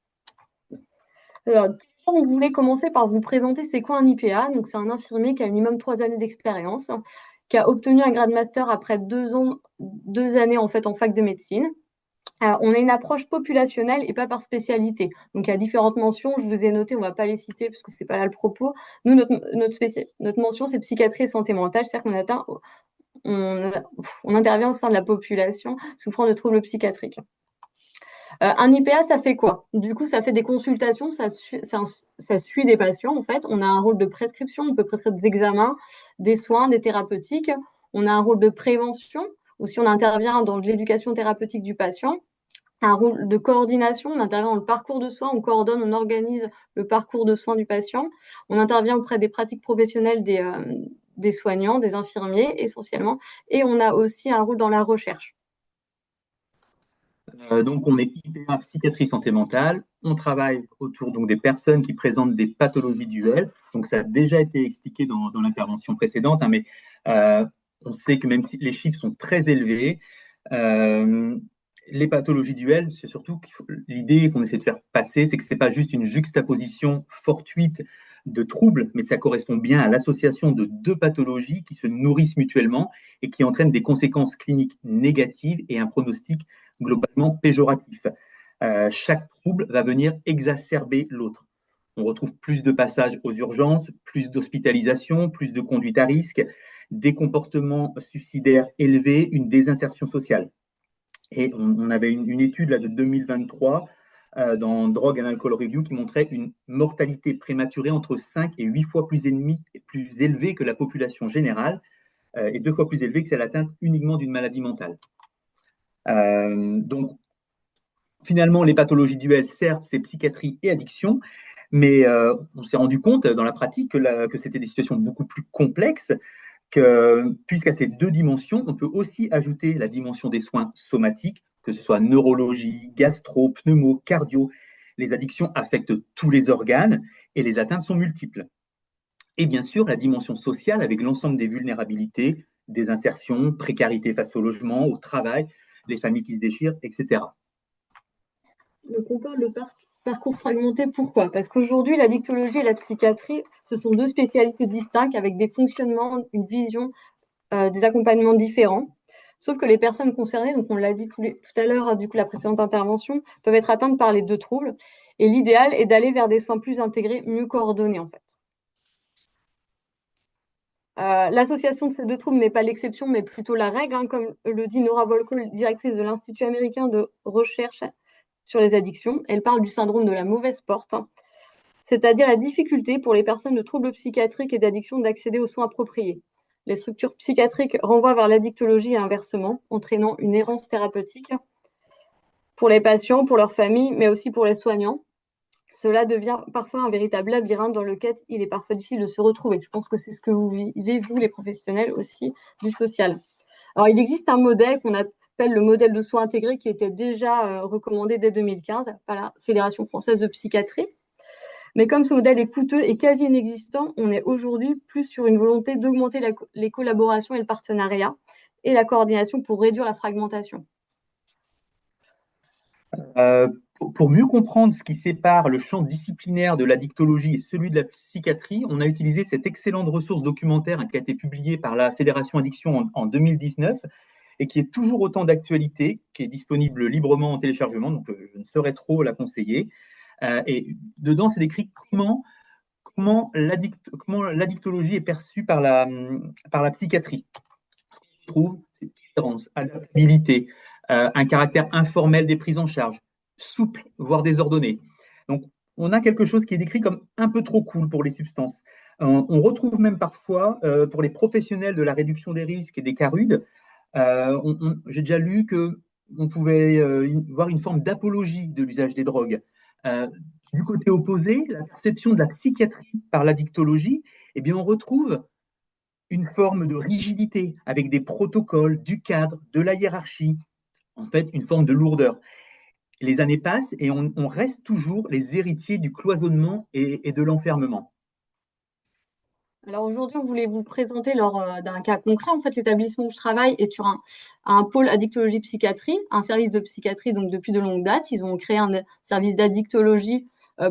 On voulait commencer par vous présenter c'est quoi un IPA. Donc, c'est un infirmier qui a minimum 3 années d'expérience, qui a obtenu un grade master après 2 années en fait en fac de médecine. On a une approche populationnelle et pas par spécialité. Donc, il y a différentes mentions. Je vous ai noté, on ne va pas les citer parce que c'est pas là le propos. Nous, notre mention, c'est psychiatrie et santé mentale. C'est-à-dire qu'on intervient au sein de la population souffrant de troubles psychiatriques. Un IPA, ça fait quoi? Du coup, ça fait des consultations, ça suit des patients, en fait. On a un rôle de prescription, on peut prescrire des examens, des soins, des thérapeutiques. On a un rôle de prévention, aussi on intervient dans l'éducation thérapeutique du patient. Un rôle de coordination, on intervient dans le parcours de soins, on coordonne, on organise le parcours de soins du patient. On intervient auprès des pratiques professionnelles des soignants, des infirmiers essentiellement. Et on a aussi un rôle dans la recherche. Donc, on est IPA psychiatrie santé mentale. On travaille autour donc, des personnes qui présentent des pathologies duelles. Donc, ça a déjà été expliqué dans l'intervention précédente, hein, mais on sait que même si les chiffres sont très élevés, les pathologies duelles, c'est surtout l'idée qu'on essaie de faire passer, c'est que ce n'est pas juste une juxtaposition fortuite de troubles, mais ça correspond bien à l'association de 2 pathologies qui se nourrissent mutuellement et qui entraînent des conséquences cliniques négatives et un pronostic globalement péjoratif. Chaque trouble va venir exacerber l'autre. On retrouve plus de passages aux urgences, plus d'hospitalisation, plus de conduite à risque, des comportements suicidaires élevés, une désinsertion sociale. Et on avait une étude là, de 2023 dans Drug and Alcohol Review qui montrait une mortalité prématurée entre 5 et 8 fois plus élevée que la population générale et 2 fois plus élevée que celle atteinte uniquement d'une maladie mentale. Donc, finalement, les pathologies duelles, certes, c'est psychiatrie et addiction, mais on s'est rendu compte dans la pratique que c'était des situations beaucoup plus complexes, puisqu'à ces 2 dimensions, on peut aussi ajouter la dimension des soins somatiques, que ce soit neurologie, gastro, pneumo, cardio. Les addictions affectent tous les organes et les atteintes sont multiples. Et bien sûr, la dimension sociale avec l'ensemble des vulnérabilités, des insertions, précarité face au logement, au travail, les familles qui se déchirent, etc. Donc, on parle de parcours fragmenté. Pourquoi? Parce qu'aujourd'hui, l'addictologie et la psychiatrie, ce sont 2 spécialités distinctes avec des fonctionnements, une vision, des accompagnements différents. Sauf que les personnes concernées, donc on l'a dit tout à l'heure, du coup, la précédente intervention, peuvent être atteintes par les 2 troubles. Et l'idéal est d'aller vers des soins plus intégrés, mieux coordonnés, en fait. L'association de ces deux troubles n'est pas l'exception, mais plutôt la règle, hein, comme le dit Nora Volko, directrice de l'Institut américain de recherche sur les addictions. Elle parle du syndrome de la mauvaise porte, hein, c'est-à-dire la difficulté pour les personnes de troubles psychiatriques et d'addiction d'accéder aux soins appropriés. Les structures psychiatriques renvoient vers l'addictologie et inversement, entraînant une errance thérapeutique pour les patients, pour leurs familles, mais aussi pour les soignants. Cela devient parfois un véritable labyrinthe dans lequel il est parfois difficile de se retrouver. Je pense que c'est ce que vous vivez, vous, les professionnels aussi, du social. Alors, il existe un modèle qu'on appelle le modèle de soins intégrés qui était déjà recommandé dès 2015 par la Fédération française de psychiatrie. Mais comme ce modèle est coûteux et quasi inexistant, on est aujourd'hui plus sur une volonté d'augmenter les collaborations et le partenariat et la coordination pour réduire la fragmentation. Pour mieux comprendre ce qui sépare le champ disciplinaire de l'addictologie et celui de la psychiatrie, on a utilisé cette excellente ressource documentaire qui a été publiée par la Fédération Addiction en 2019 et qui est toujours autant d'actualité, qui est disponible librement en téléchargement, donc je ne saurais trop la conseiller. Et dedans, c'est décrit comment l'addictologie est perçue par la psychiatrie. On trouve cette différence, adaptabilité, un caractère informel des prises en charge, souple, voire désordonné. Donc, on a quelque chose qui est décrit comme un peu trop cool pour les substances. On retrouve même parfois, pour les professionnels de la réduction des risques et des cas rudes, j'ai déjà lu qu'on pouvait voir une forme d'apologie de l'usage des drogues. Du côté opposé, la perception de la psychiatrie par l'addictologie, eh bien, on retrouve une forme de rigidité avec des protocoles, du cadre, de la hiérarchie, en fait, une forme de lourdeur. Les années passent et on reste toujours les héritiers du cloisonnement et de l'enfermement. Alors aujourd'hui, on voulait vous présenter lors d'un cas concret. En fait, l'établissement où je travaille est sur un pôle addictologie psychiatrie, un service de psychiatrie donc depuis de longue date. Ils ont créé un service d'addictologie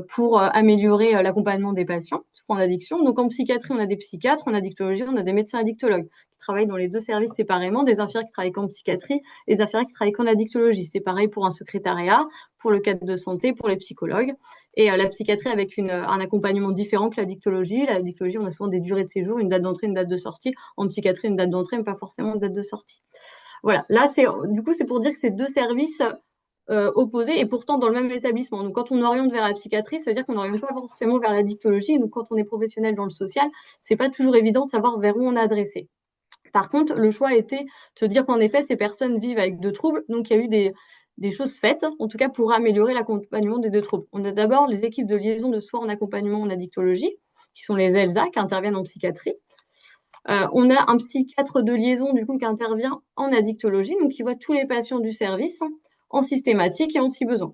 pour améliorer l'accompagnement des patients en addiction. Donc en psychiatrie, on a des psychiatres, en addictologie, on a des médecins addictologues qui travaillent dans les deux services séparément, des infirmières qui travaillent qu'en psychiatrie et des infirmières qui travaillent qu'en addictologie. C'est pareil pour un secrétariat, pour le cadre de santé, pour les psychologues. Et la psychiatrie avec un accompagnement différent que l'addictologie. L'addictologie, on a souvent des durées de séjour, une date d'entrée, une date de sortie. En psychiatrie, une date d'entrée, mais pas forcément une date de sortie. Voilà, là, c'est pour dire que c'est deux services opposés et pourtant dans le même établissement. Donc, quand on oriente vers la psychiatrie, ça veut dire qu'on n'oriente pas forcément vers l'addictologie. Donc, quand on est professionnel dans le social, c'est pas toujours évident de savoir vers où on a adressé. Par contre, le choix a été de se dire qu'en effet, ces personnes vivent avec deux troubles. Donc, il y a eu des choses faites, en tout cas pour améliorer l'accompagnement des deux troubles. On a d'abord les équipes de liaison de soins en accompagnement en addictologie, qui sont les ELSA, qui interviennent en psychiatrie. On a un psychiatre de liaison, du coup, qui intervient en addictologie, donc qui voit tous les patients du service en systématique et en si besoin.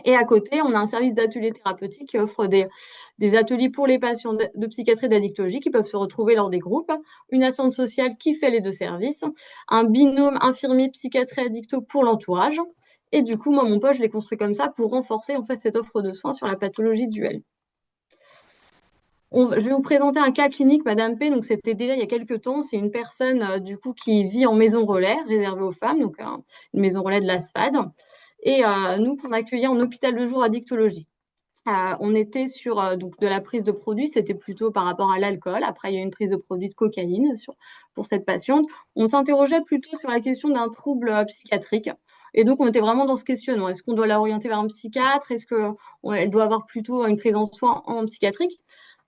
Et à côté, on a un service d'atelier thérapeutique qui offre des ateliers pour les patients de psychiatrie et d'addictologie qui peuvent se retrouver lors des groupes, une assistante sociale qui fait les deux services, un binôme infirmier psychiatrie addicto pour l'entourage. Et du coup, moi, mon poste, je l'ai construit comme ça pour renforcer en fait cette offre de soins sur la pathologie duel. Je vais vous présenter un cas clinique, Madame P. Donc, c'était déjà il y a quelques temps. C'est une personne, du coup, qui vit en maison relais, réservée aux femmes, donc une maison relais de la SPAD. Et nous, qu'on accueillait en hôpital de jour addictologie. On était sur donc de la prise de produits, c'était plutôt par rapport à l'alcool. Après, il y a eu une prise de produits de cocaïne pour cette patiente. On s'interrogeait plutôt sur la question d'un trouble psychiatrique. Et donc, on était vraiment dans ce questionnement. Est-ce qu'on doit l'orienter vers un psychiatre? Est-ce qu'elle doit avoir plutôt une prise en soins en psychiatrique?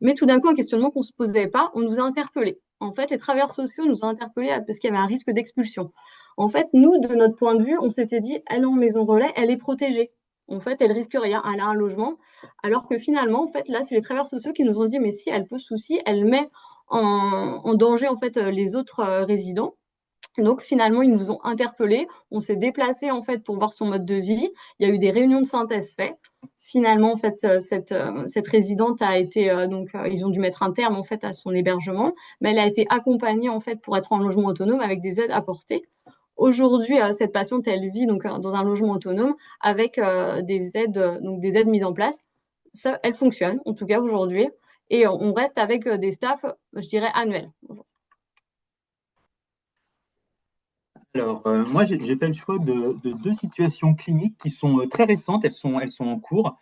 Mais tout d'un coup, un questionnement qu'on ne se posait pas, on nous a interpellés. En fait, les travailleurs sociaux nous ont interpellés parce qu'il y avait un risque d'expulsion. En fait, nous, de notre point de vue, on s'était dit, elle est en maison relais, elle est protégée. En fait, elle risque rien, elle a un logement. Alors que finalement, en fait, là, c'est les travailleurs sociaux qui nous ont dit, mais si elle peut souci, elle met en danger en fait les autres résidents. Donc finalement, ils nous ont interpellés. On s'est déplacé en fait pour voir son mode de vie. Il y a eu des réunions de synthèse faites. Finalement, en fait, cette résidente a été ils ont dû mettre un terme en fait à son hébergement, mais elle a été accompagnée en fait pour être en logement autonome avec des aides apportées. Aujourd'hui, cette patiente, elle vit donc dans un logement autonome avec des aides mises en place. Ça, elle fonctionne, en tout cas aujourd'hui, et on reste avec des staffs, je dirais, annuels. Alors, moi, j'ai fait le choix de deux situations cliniques qui sont très récentes, elles sont en cours.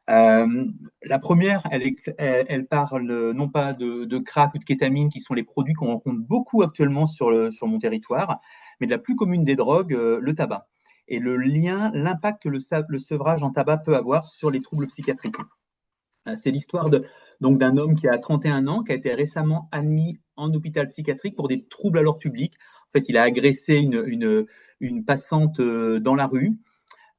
La première, elle parle non pas de crack ou de kétamine, qui sont les produits qu'on rencontre beaucoup actuellement sur mon territoire, mais de la plus commune des drogues, le tabac. Et l'impact que le sevrage en tabac peut avoir sur les troubles psychiatriques. C'est l'histoire donc d'un homme qui a 31 ans, qui a été récemment admis en hôpital psychiatrique pour des troubles à l'ordre public. En fait, il a agressé une passante dans la rue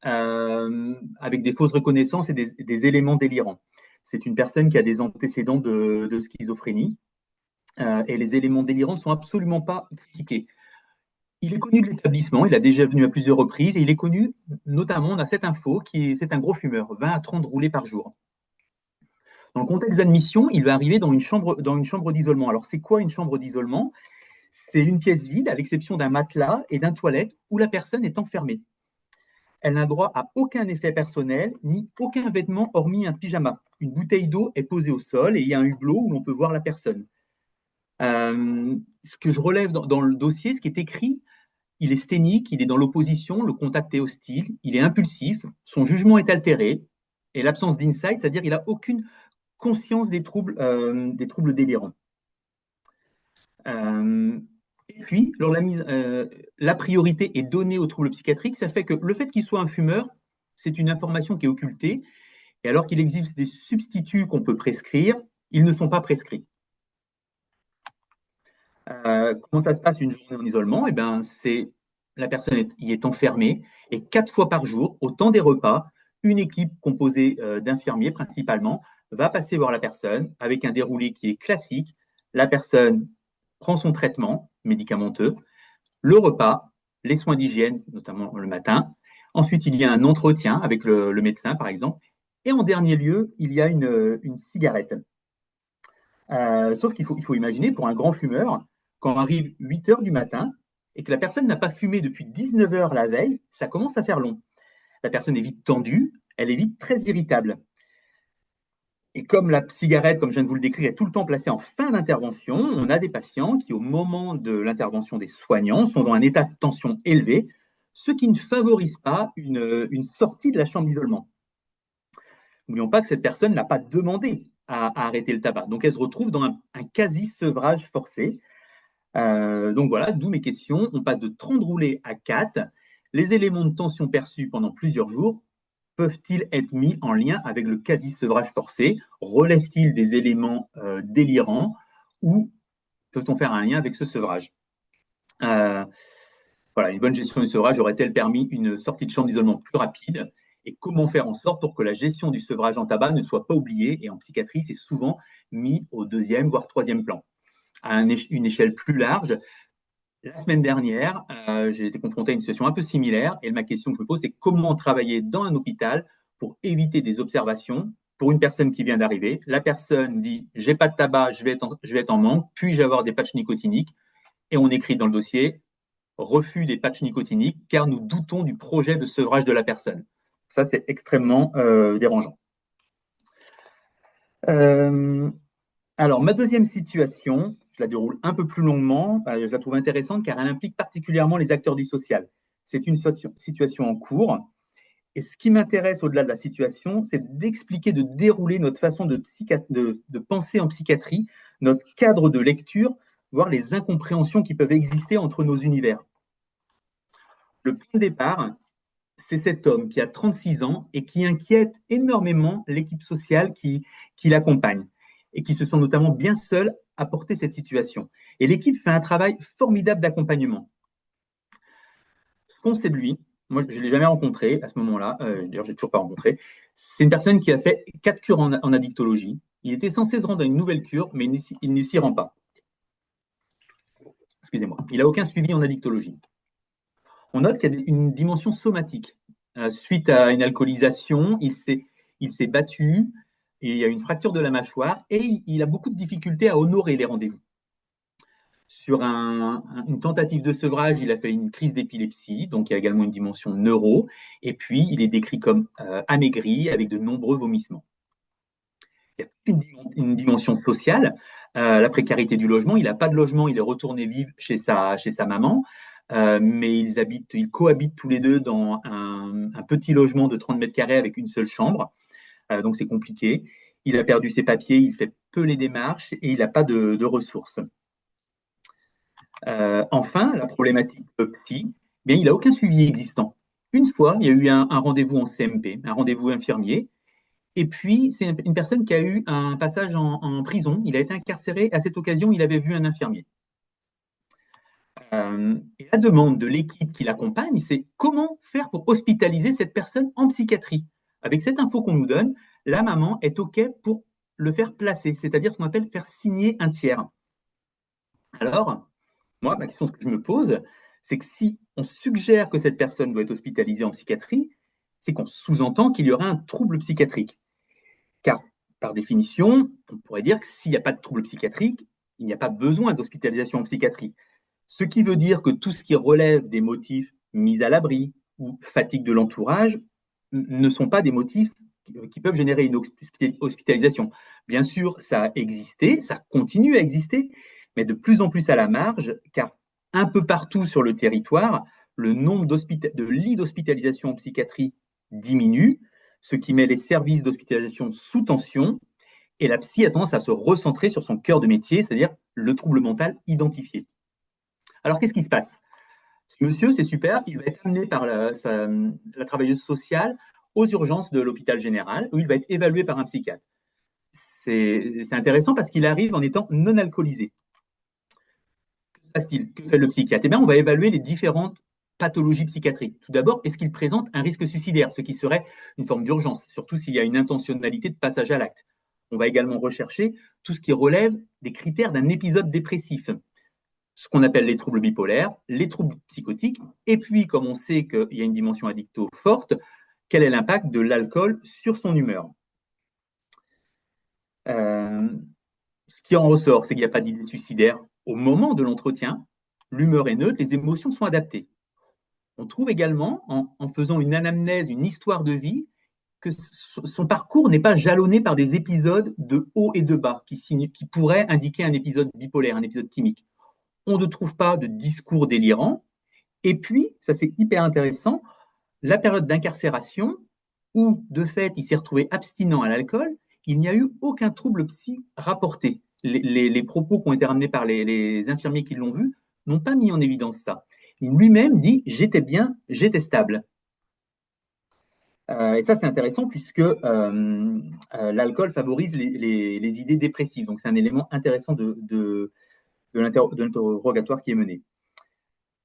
avec des fausses reconnaissances et des éléments délirants. C'est une personne qui a des antécédents de schizophrénie et les éléments délirants ne sont absolument pas critiqués. Il est connu de l'établissement, il a déjà venu à plusieurs reprises et il est connu notamment, on a cette info, c'est un gros fumeur, 20 à 30 roulés par jour. Dans le contexte d'admission, il va arriver dans une chambre d'isolement. Alors, c'est quoi une chambre d'isolement? C'est une pièce vide, à l'exception d'un matelas et d'un toilette, où la personne est enfermée. Elle n'a droit à aucun effet personnel, ni aucun vêtement hormis un pyjama. Une bouteille d'eau est posée au sol et il y a un hublot où l'on peut voir la personne. Ce que je relève dans le dossier, ce qui est écrit, il est sténique, il est dans l'opposition, le contact est hostile, il est impulsif, son jugement est altéré, et l'absence d'insight, c'est-à-dire qu'il n'a aucune conscience des troubles délirants. Et puis, alors la priorité est donnée aux troubles psychiatriques, ça fait que le fait qu'il soit un fumeur, c'est une information qui est occultée, et alors qu'il existe des substituts qu'on peut prescrire, ils ne sont pas prescrits. Comment ça se passe une journée en isolement? Eh bien, la personne y est enfermée, et 4 fois par jour, au temps des repas, une équipe composée d'infirmiers principalement va passer voir la personne avec un déroulé qui est classique. La personne prend son traitement médicamenteux, le repas, les soins d'hygiène, notamment le matin. Ensuite, il y a un entretien avec le médecin, par exemple. Et en dernier lieu, il y a une cigarette. Sauf qu'il faut imaginer, pour un grand fumeur, quand arrive 8 heures du matin et que la personne n'a pas fumé depuis 19 heures la veille, ça commence à faire long. La personne est vite tendue, elle est vite très irritable. Et comme la cigarette, comme je viens de vous le décrire, est tout le temps placée en fin d'intervention, on a des patients qui, au moment de l'intervention des soignants, sont dans un état de tension élevé, ce qui ne favorise pas une sortie de la chambre d'isolement. N'oublions pas que cette personne n'a pas demandé à arrêter le tabac. Donc, elle se retrouve dans un quasi-sevrage forcé. Donc voilà, d'où mes questions. On passe de 30 roulés à 4. Les éléments de tension perçus pendant plusieurs jours peuvent-ils être mis en lien avec le quasi-sevrage forcé? Relèvent-ils des éléments délirants ou peut-on faire un lien avec ce sevrage? Voilà, une bonne gestion du sevrage aurait-elle permis une sortie de chambre d'isolement plus rapide? Et comment faire en sorte pour que la gestion du sevrage en tabac ne soit pas oubliée? Et en psychiatrie, c'est souvent mis au 2e, voire 3e plan. À une échelle plus large, la semaine dernière, j'ai été confronté à une situation un peu similaire et ma question que je me pose, c'est comment travailler dans un hôpital pour éviter des observations pour une personne qui vient d'arriver. La personne dit « j'ai pas de tabac, je vais être en manque, puis-je avoir des patchs nicotiniques ?» Et on écrit dans le dossier « refus des patchs nicotiniques car nous doutons du projet de sevrage de la personne ». Ça, c'est extrêmement dérangeant. Alors, ma deuxième situation, je la déroule un peu plus longuement, je la trouve intéressante car elle implique particulièrement les acteurs du social. C'est une situation en cours. Et ce qui m'intéresse au-delà de la situation, c'est d'expliquer, de dérouler notre façon de penser en psychiatrie, notre cadre de lecture, voire les incompréhensions qui peuvent exister entre nos univers. Le point de départ, c'est cet homme qui a 36 ans et qui inquiète énormément l'équipe sociale qui l'accompagne et qui se sent notamment bien seul à porter cette situation. Et l'équipe fait un travail formidable d'accompagnement. Ce qu'on sait de lui, moi je ne l'ai jamais rencontré à ce moment-là, d'ailleurs je ne l'ai toujours pas rencontré, c'est une personne qui a fait 4 cures en addictologie. Il était censé se rendre à une nouvelle cure, mais il ne s'y rend pas. Excusez-moi. Il n'a aucun suivi en addictologie. On note qu'il y a une dimension somatique. Suite à une alcoolisation, il s'est battu, et il y a une fracture de la mâchoire, et il a beaucoup de difficultés à honorer les rendez-vous. Sur une tentative de sevrage, il a fait une crise d'épilepsie, donc il y a également une dimension neuro, et puis il est décrit comme amaigri, avec de nombreux vomissements. Il y a une dimension sociale, la précarité du logement. Il n'a pas de logement, il est retourné vivre chez sa maman, mais ils cohabitent tous les deux dans un petit logement de 30 mètres carrés avec une seule chambre. donc c'est compliqué. Il a perdu ses papiers, il fait peu les démarches et il n'a pas de ressources. Enfin, la problématique psy, bien, il n'a aucun suivi existant. Une fois, il y a eu un rendez-vous en CMP, un rendez-vous infirmier, et puis c'est une personne qui a eu un passage en prison. Il a été incarcéré. À cette occasion, il avait vu un infirmier. Et la demande de l'équipe qui l'accompagne, c'est comment faire pour hospitaliser cette personne en psychiatrie. Avec cette info qu'on nous donne, la maman est OK pour le faire placer, c'est-à-dire ce qu'on appelle faire signer un tiers. Alors, moi, la question que je me pose, c'est que si on suggère que cette personne doit être hospitalisée en psychiatrie, c'est qu'on sous-entend qu'il y aura un trouble psychiatrique. Car, par définition, on pourrait dire que s'il n'y a pas de trouble psychiatrique, il n'y a pas besoin d'hospitalisation en psychiatrie. Ce qui veut dire que tout ce qui relève des motifs mis à l'abri ou fatigue de l'entourage ne sont pas des motifs qui peuvent générer une hospitalisation. Bien sûr, ça a existé, ça continue à exister, mais de plus en plus à la marge, car un peu partout sur le territoire, le nombre de lits d'hospitalisation en psychiatrie diminue, ce qui met les services d'hospitalisation sous tension, et la psy a tendance à se recentrer sur son cœur de métier, c'est-à-dire le trouble mental identifié. Alors, qu'est-ce qui se passe? Ce monsieur, c'est super, il va être amené par la travailleuse sociale aux urgences de l'hôpital général, où il va être évalué par un psychiatre. C'est intéressant parce qu'il arrive en étant non alcoolisé. Que se passe-t-il? Que fait le psychiatre? Eh bien, on va évaluer les différentes pathologies psychiatriques. Tout d'abord, est-ce qu'il présente un risque suicidaire, ce qui serait une forme d'urgence, surtout s'il y a une intentionnalité de passage à l'acte. On va également rechercher tout ce qui relève des critères d'un épisode dépressif, ce qu'on appelle les troubles bipolaires, les troubles psychotiques, et puis, comme on sait qu'il y a une dimension addicto forte, quel est l'impact de l'alcool sur son humeur. Ce qui en ressort, c'est qu'il n'y a pas d'idée suicidaire au moment de l'entretien, l'humeur est neutre, les émotions sont adaptées. On trouve également, en faisant une anamnèse, une histoire de vie, que son parcours n'est pas jalonné par des épisodes de haut et de bas qui pourraient indiquer un épisode bipolaire, un épisode thymique. On ne trouve pas de discours délirant. Et puis, ça c'est hyper intéressant, la période d'incarcération où, de fait, il s'est retrouvé abstinent à l'alcool, il n'y a eu aucun trouble psy rapporté. Les propos qui ont été ramenés par les infirmiers qui l'ont vu n'ont pas mis en évidence ça. Lui-même dit « j'étais bien, j'étais stable ». Et ça, c'est intéressant puisque l'alcool favorise les idées dépressives. Donc, c'est un élément intéressant de l'interrogatoire qui est mené.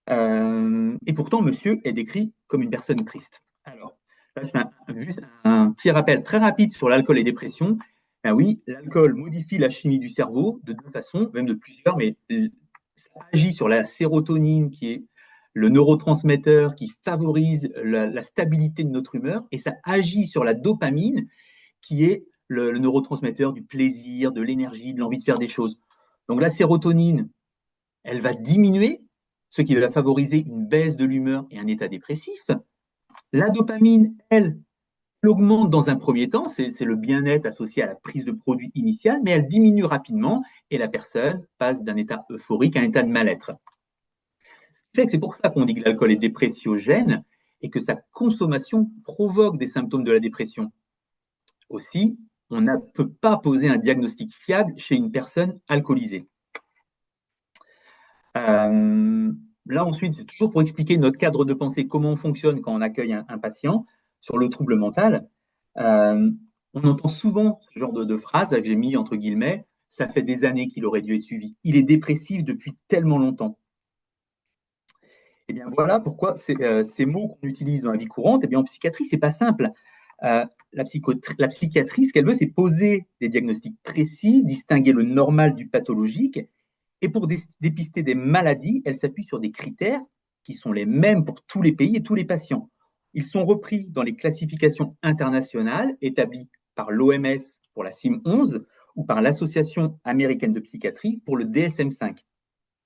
Et pourtant, monsieur est décrit comme une personne triste. Alors, là, je fais juste un petit rappel très rapide sur l'alcool et dépression. Ben oui, l'alcool modifie la chimie du cerveau de deux façons, même de plusieurs, mais ça agit sur la sérotonine, qui est le neurotransmetteur qui favorise la stabilité de notre humeur, et ça agit sur la dopamine, qui est le neurotransmetteur du plaisir, de l'énergie, de l'envie de faire des choses. Donc la sérotonine, elle va diminuer, ce qui va favoriser une baisse de l'humeur et un état dépressif. La dopamine, elle augmente dans un premier temps, c'est le bien-être associé à la prise de produit initiale, mais elle diminue rapidement et la personne passe d'un état euphorique à un état de mal-être. C'est pour ça qu'on dit que l'alcool est dépressiogène et que sa consommation provoque des symptômes de la dépression. Aussi, on ne peut pas poser un diagnostic fiable chez une personne alcoolisée. Là, ensuite, c'est toujours pour expliquer notre cadre de pensée, comment on fonctionne quand on accueille un patient sur le trouble mental. On entend souvent ce genre de phrase que j'ai mis entre guillemets, ça fait des années qu'il aurait dû être suivi. Il est dépressif depuis tellement longtemps. Eh bien, voilà pourquoi ces mots qu'on utilise dans la vie courante, eh bien, en psychiatrie, c'est pas simple. La psychiatrie, ce qu'elle veut, c'est poser des diagnostics précis, distinguer le normal du pathologique. Et pour dépister des maladies, elle s'appuie sur des critères qui sont les mêmes pour tous les pays et tous les patients. Ils sont repris dans les classifications internationales établies par l'OMS pour la CIM-11 ou par l'Association américaine de psychiatrie pour le DSM-5.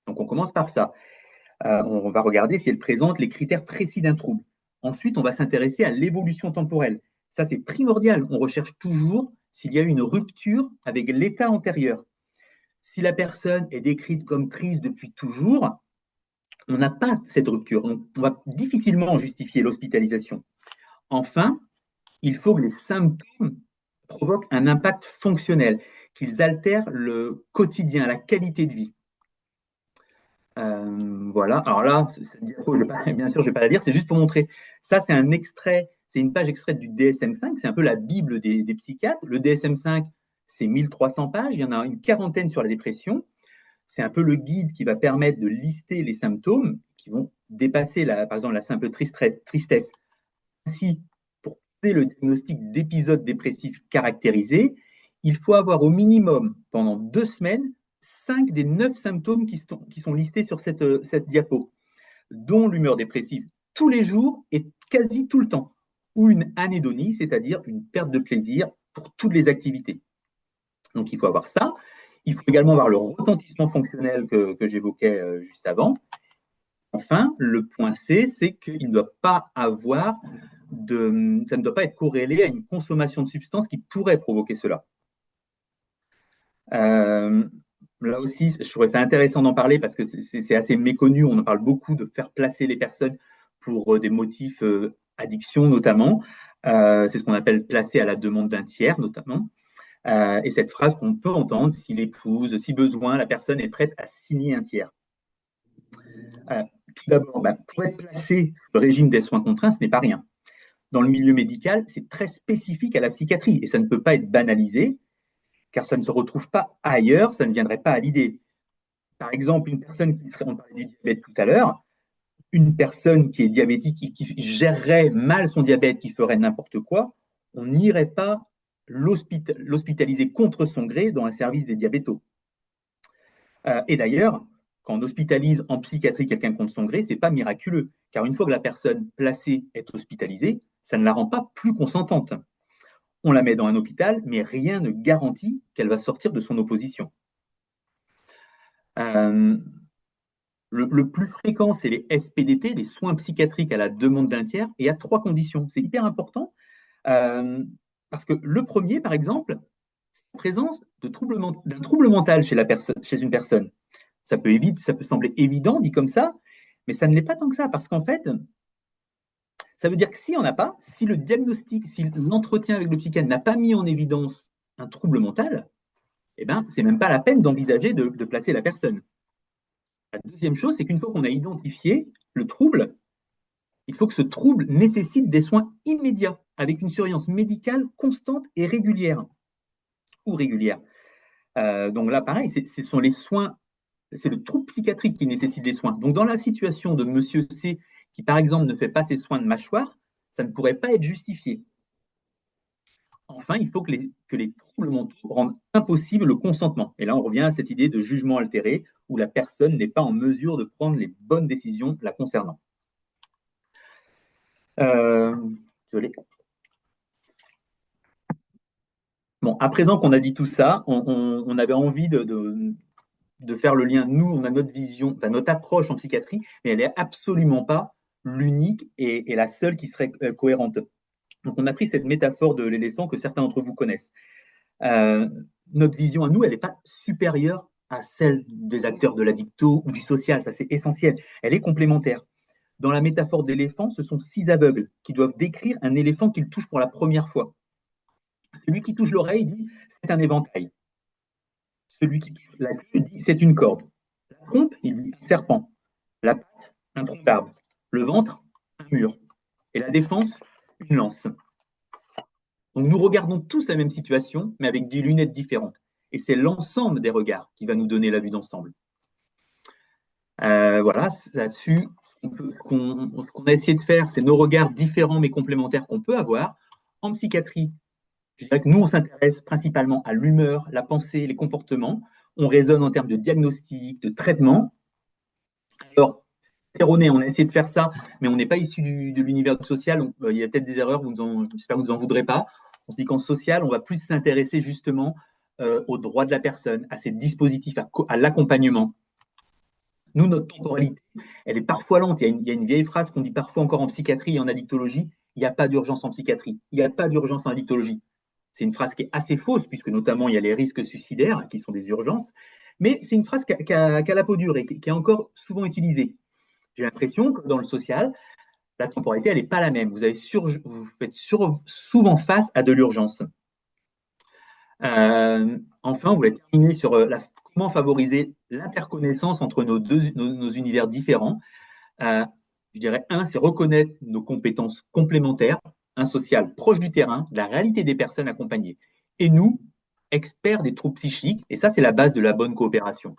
Donc on commence par ça. On va regarder si elle présente les critères précis d'un trouble. Ensuite, on va s'intéresser à l'évolution temporelle. Ça, c'est primordial. On recherche toujours s'il y a eu une rupture avec l'état antérieur. Si la personne est décrite comme triste depuis toujours, on n'a pas cette rupture. On va difficilement justifier l'hospitalisation. Enfin, il faut que les symptômes provoquent un impact fonctionnel, qu'ils altèrent le quotidien, la qualité de vie. Voilà, alors là, cette diapo, bien sûr, je ne vais pas la dire, c'est juste pour montrer. Ça, c'est un extrait, c'est une page extraite du DSM-5, c'est un peu la Bible des psychiatres. Le DSM-5, c'est 1300 pages, il y en a une quarantaine sur la dépression. C'est un peu le guide qui va permettre de lister les symptômes qui vont dépasser, par exemple, la simple tristesse. Ainsi, pour poser le diagnostic d'épisode dépressif caractérisé, il faut avoir au minimum, pendant 2 semaines, 5 des 9 symptômes qui sont listés sur cette diapo, dont l'humeur dépressive tous les jours et quasi tout le temps, ou une anédonie, c'est-à-dire une perte de plaisir pour toutes les activités. Donc il faut avoir ça. Il faut également avoir le retentissement fonctionnel que j'évoquais juste avant. Enfin, le point C, c'est qu'il ne doit pas avoir ça ne doit pas être corrélé à une consommation de substances qui pourrait provoquer cela. Là aussi, je trouvais ça intéressant d'en parler parce que c'est assez méconnu. On en parle beaucoup de faire placer les personnes pour des motifs addiction notamment. C'est ce qu'on appelle placer à la demande d'un tiers notamment. Et cette phrase qu'on peut entendre, si l'épouse, si besoin, la personne est prête à signer un tiers. Tout d'abord, pour être placé sous le régime des soins contraints, ce n'est pas rien. Dans le milieu médical, c'est très spécifique à la psychiatrie et ça ne peut pas être banalisé car ça ne se retrouve pas ailleurs, ça ne viendrait pas à l'idée. Par exemple, une personne qui serait, on parlait du diabète tout à l'heure, une personne qui est diabétique et qui gérerait mal son diabète, qui ferait n'importe quoi, on n'irait pas l'hospitaliser contre son gré dans un service des diabétos. Et d'ailleurs, quand on hospitalise en psychiatrie quelqu'un contre son gré, ce n'est pas miraculeux, car une fois que la personne placée est hospitalisée, ça ne la rend pas plus consentante. On la met dans un hôpital, mais rien ne garantit qu'elle va sortir de son opposition. Le plus fréquent, c'est les SPDT, les soins psychiatriques à la demande d'un tiers, et à 3 conditions. C'est hyper important, parce que le premier, par exemple, c'est la présence d'un trouble mental chez une personne. Ça peut sembler évident, dit comme ça, mais ça ne l'est pas tant que ça, parce qu'en fait, ça veut dire que s'il n'y en a pas, si le diagnostic, si l'entretien avec le psychiatre n'a pas mis en évidence un trouble mental, eh ben, c'est même pas la peine d'envisager de placer la personne. La deuxième chose, c'est qu'une fois qu'on a identifié le trouble, il faut que ce trouble nécessite des soins immédiats, avec une surveillance médicale constante et régulière. Ou régulière. Donc là, pareil, ce sont les soins, c'est le trouble psychiatrique qui nécessite des soins. Donc dans la situation de monsieur C, qui par exemple ne fait pas ses soins de mâchoire, ça ne pourrait pas être justifié. Enfin, il faut que les troubles mentaux rendent impossible le consentement. Et là, on revient à cette idée de jugement altéré, où la personne n'est pas en mesure de prendre les bonnes décisions la concernant. Désolé. Bon, à présent qu'on a dit tout ça, on avait envie de faire le lien. Nous, on a notre vision, enfin, notre approche en psychiatrie, mais elle n'est absolument pas l'unique et la seule qui serait cohérente. Donc, on a pris cette métaphore de l'éléphant que certains d'entre vous connaissent. Notre vision à nous, elle n'est pas supérieure à celle des acteurs de la dicto ou du social, ça c'est essentiel. Elle est complémentaire. Dans la métaphore d'éléphant, ce sont 6 aveugles qui doivent décrire un éléphant qu'ils touchent pour la première fois. Celui qui touche l'oreille dit c'est un éventail. Celui qui touche la queue dit c'est une corde. La trompe, il dit un serpent. La patte, un tronc d'arbre. Le ventre, un mur. Et la défense, une lance. Donc nous regardons tous la même situation, mais avec des lunettes différentes. Et c'est l'ensemble des regards qui va nous donner la vue d'ensemble. Voilà, là-dessus, ce qu'on a essayé de faire, c'est nos regards différents mais complémentaires qu'on peut avoir. En psychiatrie, je dirais que nous, on s'intéresse principalement à l'humeur, la pensée, les comportements. On raisonne en termes de diagnostic, de traitement. Alors, erroné, on a essayé de faire ça, mais on n'est pas issu de l'univers social. Donc, il y a peut-être des erreurs, j'espère que vous n'en voudrez pas. On se dit qu'en social, on va plus s'intéresser justement aux droits de la personne, à ses dispositifs, à l'accompagnement. Nous, notre temporalité, elle est parfois lente. Il y a une vieille phrase qu'on dit parfois encore en psychiatrie et en addictologie, il n'y a pas d'urgence en psychiatrie, il n'y a pas d'urgence en addictologie. C'est une phrase qui est assez fausse, puisque notamment il y a les risques suicidaires, qui sont des urgences, mais c'est une phrase qui a la peau dure et qui est encore souvent utilisée. J'ai l'impression que dans le social, la temporalité, elle n'est pas la même. Vous faites souvent face à de l'urgence. Enfin, on voulait terminer sur comment favoriser l'interconnaissance entre nos univers différents. Euh, je dirais, un, c'est reconnaître nos compétences complémentaires, un social proche du terrain, de la réalité des personnes accompagnées. Et nous, experts des troubles psychiques, et ça, c'est la base de la bonne coopération.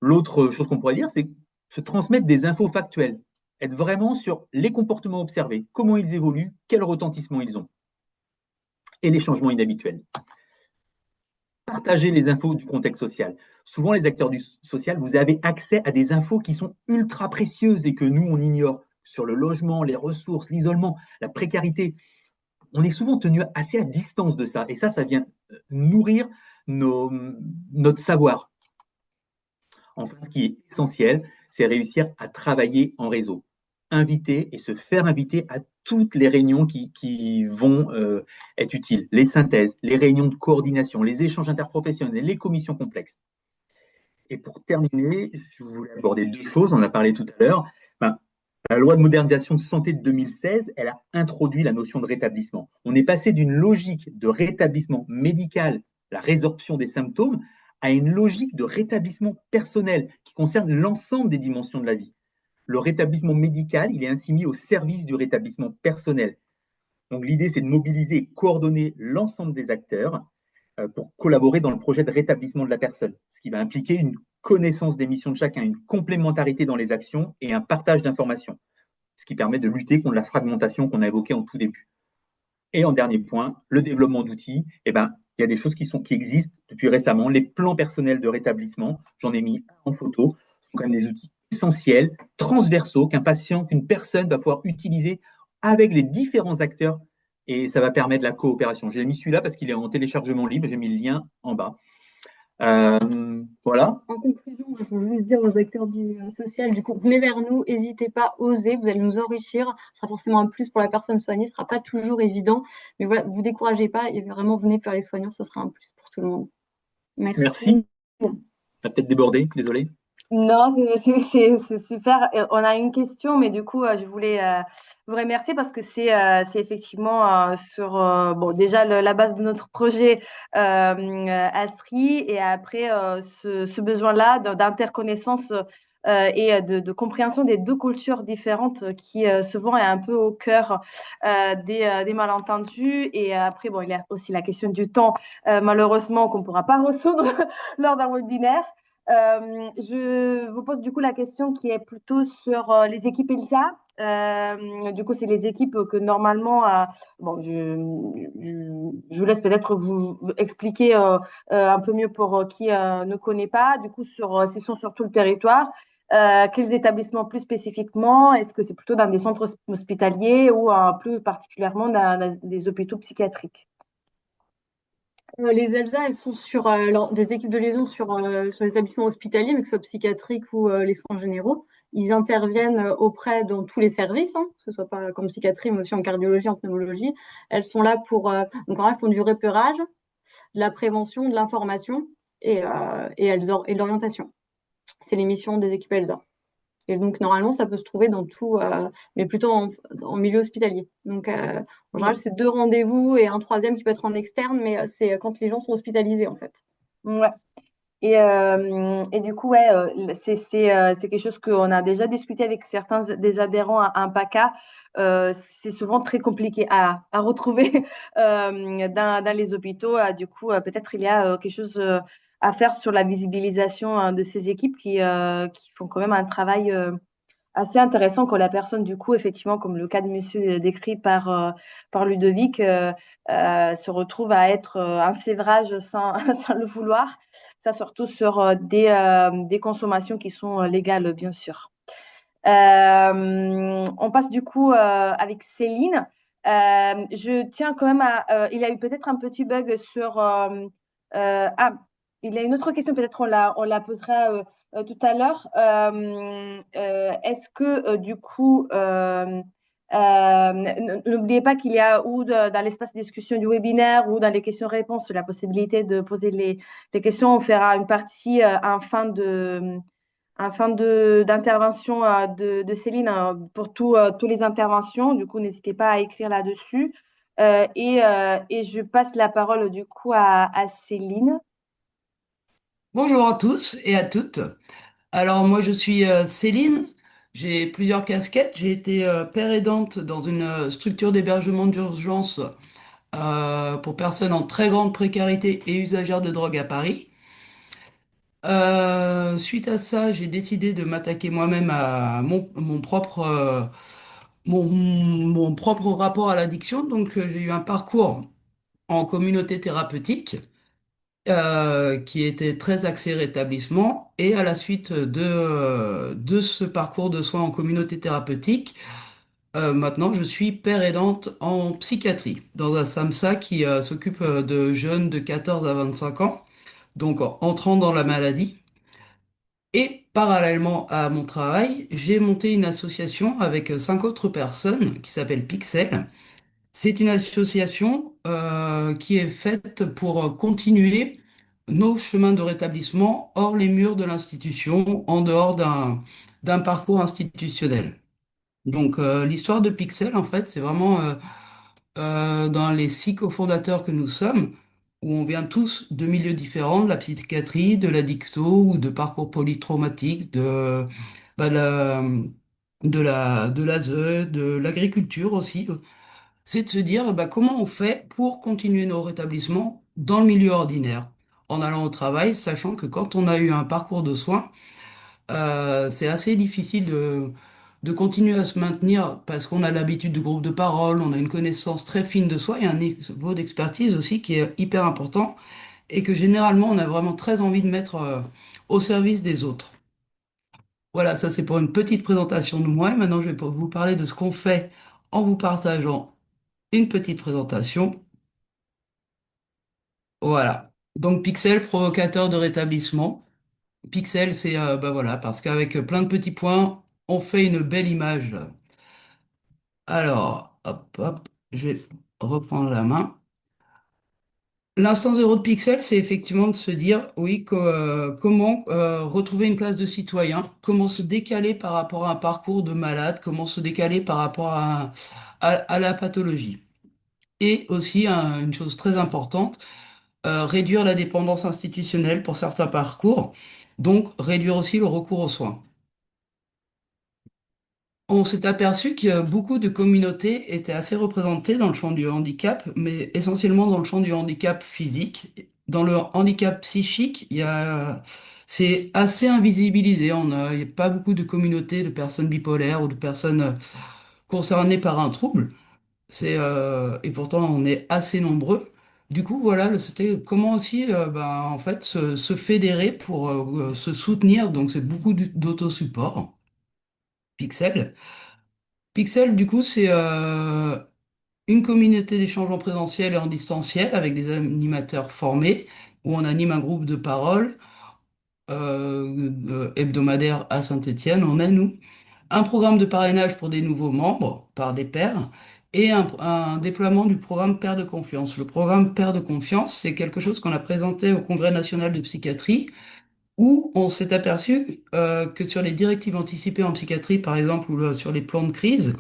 L'autre chose qu'on pourrait dire, c'est se transmettre des infos factuelles, être vraiment sur les comportements observés, comment ils évoluent, quel retentissement ils ont, et les changements inhabituels. Partager les infos du contexte social. Souvent, les acteurs du social, vous avez accès à des infos qui sont ultra précieuses et que nous, on ignore sur le logement, les ressources, l'isolement, la précarité. On est souvent tenu assez à distance de ça. Et ça vient nourrir notre savoir. Enfin, ce qui est essentiel, c'est réussir à travailler en réseau. Inviter et se faire inviter à toutes les réunions qui vont être utiles. Les synthèses, les réunions de coordination, les échanges interprofessionnels, les commissions complexes. Et pour terminer, je voulais aborder deux choses, on en a parlé tout à l'heure. Ben, la loi de modernisation de santé de 2016, elle a introduit la notion de rétablissement. On est passé d'une logique de rétablissement médical, la résorption des symptômes, à une logique de rétablissement personnel qui concerne l'ensemble des dimensions de la vie. Le rétablissement médical, il est ainsi mis au service du rétablissement personnel. Donc l'idée, c'est de mobiliser et coordonner l'ensemble des acteurs pour collaborer dans le projet de rétablissement de la personne, ce qui va impliquer une connaissance des missions de chacun, une complémentarité dans les actions et un partage d'informations, ce qui permet de lutter contre la fragmentation qu'on a évoquée en tout début. Et en dernier point, le développement d'outils. Eh ben, il y a des choses qui existent depuis récemment. Les plans personnels de rétablissement, j'en ai mis en photo, sont quand même des outils essentiels, transversaux, qu'une personne va pouvoir utiliser avec les différents acteurs et ça va permettre la coopération. J'ai mis celui-là parce qu'il est en téléchargement libre, j'ai mis le lien en bas. Voilà. En conclusion, je veux juste dire aux acteurs du social, du coup, venez vers nous, n'hésitez pas, osez, vous allez nous enrichir. Ce sera forcément un plus pour la personne soignée, ce ne sera pas toujours évident. Mais voilà, vous découragez pas et vraiment venez vers les soignants, ce sera un plus pour tout le monde. Merci. Ça a peut-être débordé, désolé. Non, c'est super. On a une question, mais du coup, je voulais vous remercier parce que c'est effectivement bon, déjà la base de notre projet Astri et après ce besoin-là d'interconnaissance et de compréhension des deux cultures différentes qui souvent est un peu au cœur des malentendus. Et après, bon, il y a aussi la question du temps, malheureusement, qu'on ne pourra pas résoudre lors d'un webinaire. Je vous pose du coup la question qui est plutôt sur les équipes ELSA. Du coup, c'est les équipes que normalement, bon, je vous laisse peut-être vous expliquer un peu mieux pour qui ne connaît pas. Du coup, s'ils sont sur tout le territoire, quels établissements plus spécifiquement? Est-ce que c'est plutôt dans des centres hospitaliers ou plus particulièrement dans des hôpitaux psychiatriques? Les ELSA, elles sont sur des équipes de liaison sur les établissements hospitaliers, mais que ce soit psychiatrique ou les soins généraux. Ils interviennent auprès dans tous les services, que ce soit pas comme psychiatrie, mais aussi en cardiologie, en pneumologie. Elles sont là pour donc en vrai, elles font du repérage, de la prévention, de l'information et de l'orientation. C'est les missions des équipes ELSA. Et donc, normalement, ça peut se trouver dans tout, mais plutôt en milieu hospitalier. Donc, en général, c'est 2 rendez-vous et un troisième qui peut être en externe, mais c'est quand les gens sont hospitalisés, en fait. Ouais. Et du coup, ouais, c'est quelque chose qu'on a déjà discuté avec certains des adhérents à un PACA. C'est souvent très compliqué à retrouver dans les hôpitaux. Du coup, peut-être il y a quelque chose à faire sur la visibilisation de ces équipes qui font quand même un travail assez intéressant quand la personne, du coup, effectivement, comme le cas de monsieur décrit par Ludovic, se retrouve à être un sévrage sans, sans le vouloir. Ça, surtout sur des consommations qui sont légales, bien sûr. On passe du coup avec Céline. Je tiens quand même il y a eu peut-être un petit bug sur. Il y a une autre question, peut-être on la posera tout à l'heure. Est-ce que du coup, n'oubliez pas qu'il y a dans l'espace de discussion du webinaire ou dans les questions-réponses la possibilité de poser les questions. On fera une partie en fin d'intervention de Céline pour tous les interventions. Du coup, n'hésitez pas à écrire là-dessus. Et je passe la parole du coup à Céline. Bonjour à tous et à toutes. Alors moi je suis Céline, j'ai plusieurs casquettes. J'ai été père aidante dans une structure d'hébergement d'urgence pour personnes en très grande précarité et usagères de drogue à Paris. Suite à ça, j'ai décidé de m'attaquer moi-même à mon propre mon propre rapport à l'addiction. Donc j'ai eu un parcours en communauté thérapeutique qui était très axé rétablissement. Et à la suite de ce parcours de soins en communauté thérapeutique, maintenant je suis père aidante en psychiatrie dans un SAMSA qui s'occupe de jeunes de 14 à 25 ans, donc entrant dans la maladie. Et parallèlement à mon travail, j'ai monté une association avec 5 autres personnes qui s'appelle Pixel. C'est une association qui est faite pour continuer nos chemins de rétablissement hors les murs de l'institution, en dehors d'un parcours institutionnel. Donc l'histoire de Pixel, en fait, c'est vraiment dans les 6 cofondateurs que nous sommes, où on vient tous de milieux différents, de la psychiatrie, de la dicto ou de parcours polytraumatiques, bah, de l'ASE, de l'agriculture aussi. C'est de se dire bah, comment on fait pour continuer nos rétablissements dans le milieu ordinaire, en allant au travail, sachant que quand on a eu un parcours de soins, c'est assez difficile de continuer à se maintenir parce qu'on a l'habitude de groupe de parole, on a une connaissance très fine de soi et un niveau d'expertise aussi qui est hyper important et que généralement on a vraiment très envie de mettre au service des autres. Voilà, ça c'est pour une petite présentation de moi. Et maintenant, je vais vous parler de ce qu'on fait en vous partageant une petite présentation. Voilà. Donc Pixel, provocateur de rétablissement. Pixel, c'est bah voilà, parce qu'avec plein de petits points, on fait une belle image. Alors, hop, hop, je vais reprendre la main. L'instant zéro de Pixel, c'est effectivement de se dire, oui, comment retrouver une place de citoyen, comment se décaler par rapport à un parcours de malade, comment se décaler par rapport à la pathologie. Et aussi, une chose très importante, réduire la dépendance institutionnelle pour certains parcours, donc réduire aussi le recours aux soins. On s'est aperçu que beaucoup de communautés étaient assez représentées dans le champ du handicap, mais essentiellement dans le champ du handicap physique. Dans le handicap psychique, c'est assez invisibilisé. Il n'y a pas beaucoup de communautés de personnes bipolaires ou de personnes concernées par un trouble. Et pourtant, on est assez nombreux. Du coup, voilà, c'était comment aussi, ben, en fait, se fédérer pour se soutenir. Donc, c'est beaucoup d'autosupport. Pixel. Pixel, du coup, c'est une communauté d'échange en présentiel et en distanciel avec des animateurs formés où on anime un groupe de parole hebdomadaire à Saint-Étienne. On a, nous, un programme de parrainage pour des nouveaux membres par des pairs et un déploiement du programme Père de confiance. Le programme Père de confiance, c'est quelque chose qu'on a présenté au Congrès national de psychiatrie où on s'est aperçu que sur les directives anticipées en psychiatrie, par exemple, ou sur les plans de crise,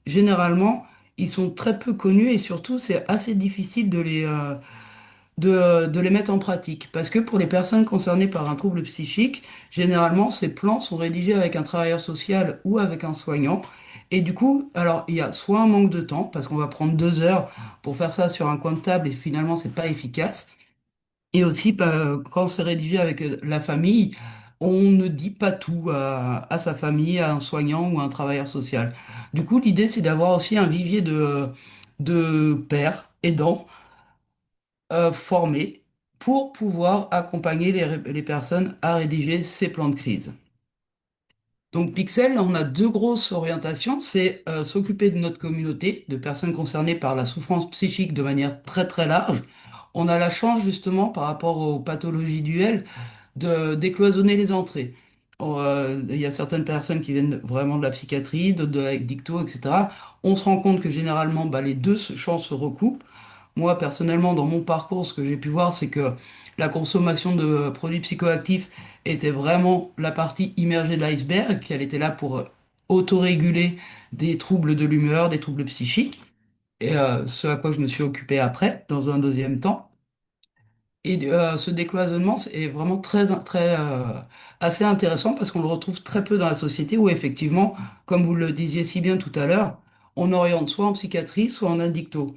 généralement, ils sont très peu connus et surtout, c'est assez difficile de les mettre en pratique. Parce que pour les personnes concernées par un trouble psychique, généralement, ces plans sont rédigés avec un travailleur social ou avec un soignant. Et du coup, alors, il y a soit un manque de temps, parce qu'on va prendre 2 heures pour faire ça sur un coin de table et finalement, c'est pas efficace. Et aussi, bah, quand c'est rédigé avec la famille, on ne dit pas tout à sa famille, à un soignant ou à un travailleur social. Du coup, l'idée, c'est d'avoir aussi un vivier de pères aidants formés pour pouvoir accompagner les personnes à rédiger ces plans de crise. Donc Pixel, on a 2 grosses orientations, c'est s'occuper de notre communauté, de personnes concernées par la souffrance psychique de manière très très large. On a la chance justement par rapport aux pathologies duelles de décloisonner les entrées. Il y a certaines personnes qui viennent vraiment de la psychiatrie, d'autres de la dicto, etc. On se rend compte que généralement bah, les deux champs se recoupent. Moi, personnellement, dans mon parcours, ce que j'ai pu voir, c'est que la consommation de produits psychoactifs était vraiment la partie immergée de l'iceberg, qu'elle était là pour autoréguler des troubles de l'humeur, des troubles psychiques. et ce à quoi je me suis occupé après, dans un deuxième temps. Et ce décloisonnement est vraiment assez intéressant parce qu'on le retrouve très peu dans la société où effectivement, comme vous le disiez si bien tout à l'heure, on oriente soit en psychiatrie, soit en addicto.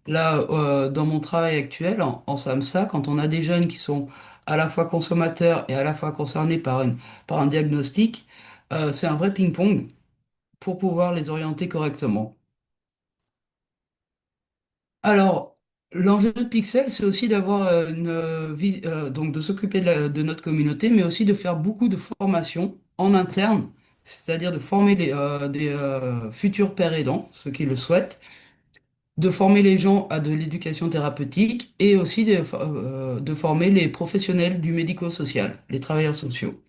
Là, dans mon travail actuel, en SAMSA, quand on a des jeunes qui sont à la fois consommateurs et à la fois concernés par un diagnostic, c'est un vrai ping-pong pour pouvoir les orienter correctement. Alors, l'enjeu de Pixel, c'est aussi d'avoir donc de s'occuper de notre communauté, mais aussi de faire beaucoup de formations en interne, c'est-à-dire de former des futurs pères aidants, ceux qui le souhaitent, de former les gens à de l'éducation thérapeutique et aussi de former les professionnels du médico-social, les travailleurs sociaux.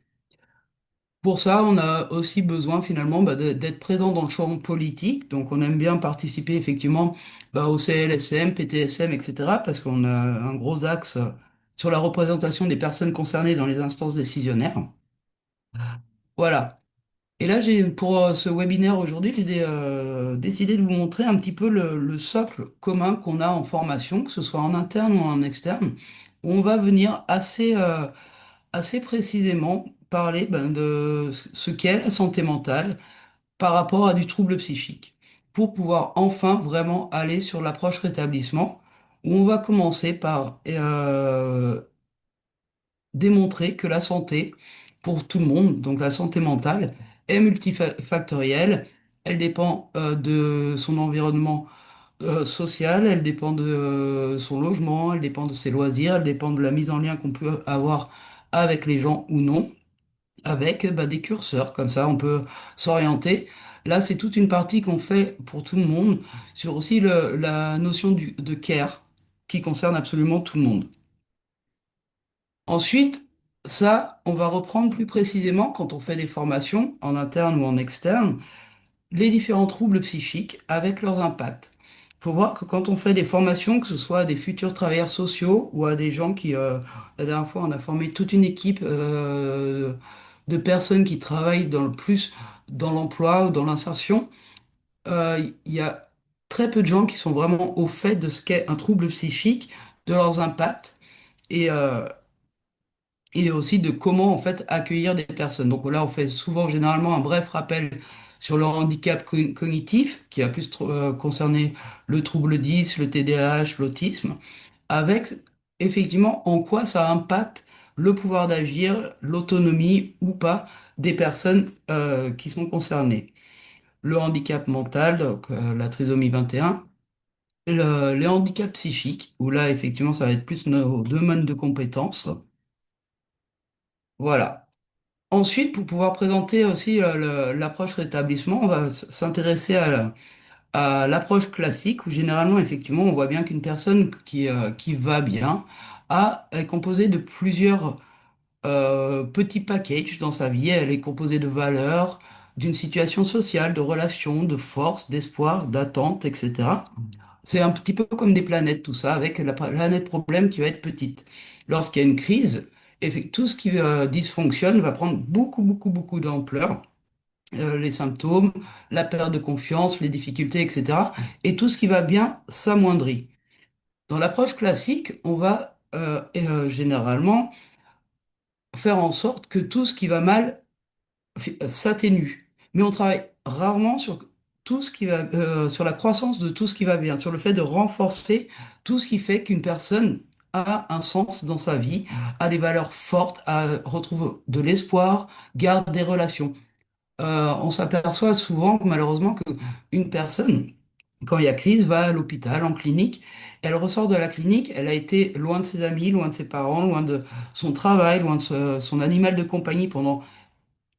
Pour ça, on a aussi besoin finalement d'être présent dans le champ politique. Donc, on aime bien participer effectivement au CLSM, PTSM, etc. parce qu'on a un gros axe sur la représentation des personnes concernées dans les instances décisionnaires. Voilà. Et là, pour ce webinaire aujourd'hui, j'ai décidé de vous montrer un petit peu le socle commun qu'on a en formation, que ce soit en interne ou en externe, où on va venir assez précisément parler de ce qu'est la santé mentale par rapport à du trouble psychique, pour pouvoir enfin vraiment aller sur l'approche rétablissement, où on va commencer par démontrer que la santé, pour tout le monde, donc la santé mentale, est multifactorielle. Elle dépend de son environnement social, elle dépend de son logement, elle dépend de ses loisirs, elle dépend de la mise en lien qu'on peut avoir avec les gens ou non, avec des curseurs, comme ça on peut s'orienter. Là, c'est toute une partie qu'on fait pour tout le monde sur aussi la notion de care qui concerne absolument tout le monde. Ensuite, ça, on va reprendre plus précisément quand on fait des formations en interne ou en externe, les différents troubles psychiques avec leurs impacts. Il faut voir que quand on fait des formations, que ce soit à des futurs travailleurs sociaux ou à des gens la dernière fois, on a formé toute une équipe de personnes qui travaillent dans le plus dans l'emploi ou dans l'insertion, il y a très peu de gens qui sont vraiment au fait de ce qu'est un trouble psychique, de leurs impacts. Et, et aussi de comment en fait accueillir des personnes. Donc là, on fait souvent généralement un bref rappel sur le handicap cognitif, qui a plus concerné le trouble 10, le TDAH, l'autisme, avec effectivement en quoi ça impacte le pouvoir d'agir, l'autonomie ou pas des personnes qui sont concernées. Le handicap mental, donc la trisomie 21, les handicaps psychiques, où là effectivement ça va être plus nos domaines de compétences. Voilà. Ensuite, pour pouvoir présenter aussi l'approche rétablissement, on va s'intéresser à l'approche classique où généralement, effectivement, on voit bien qu'une personne qui va bien est composée de plusieurs petits packages dans sa vie. Elle est composée de valeurs, d'une situation sociale, de relations, de force, d'espoir, d'attente, etc. C'est un petit peu comme des planètes, tout ça, avec la planète problème qui va être petite. Lorsqu'il y a une crise, tout ce qui dysfonctionne va prendre beaucoup, beaucoup, beaucoup d'ampleur. Les symptômes, la perte de confiance, les difficultés, etc. Et tout ce qui va bien s'amoindrit. Dans l'approche classique, on va généralement faire en sorte que tout ce qui va mal s'atténue. Mais on travaille rarement sur tout ce qui va, sur la croissance de tout ce qui va bien, sur le fait de renforcer tout ce qui fait qu'une personne a un sens dans sa vie, a des valeurs fortes, retrouve de l'espoir, garde des relations. On s'aperçoit souvent, malheureusement, que une personne, quand il y a crise, va à l'hôpital, en clinique. Elle ressort de la clinique, elle a été loin de ses amis, loin de ses parents, loin de son travail, loin de son animal de compagnie pendant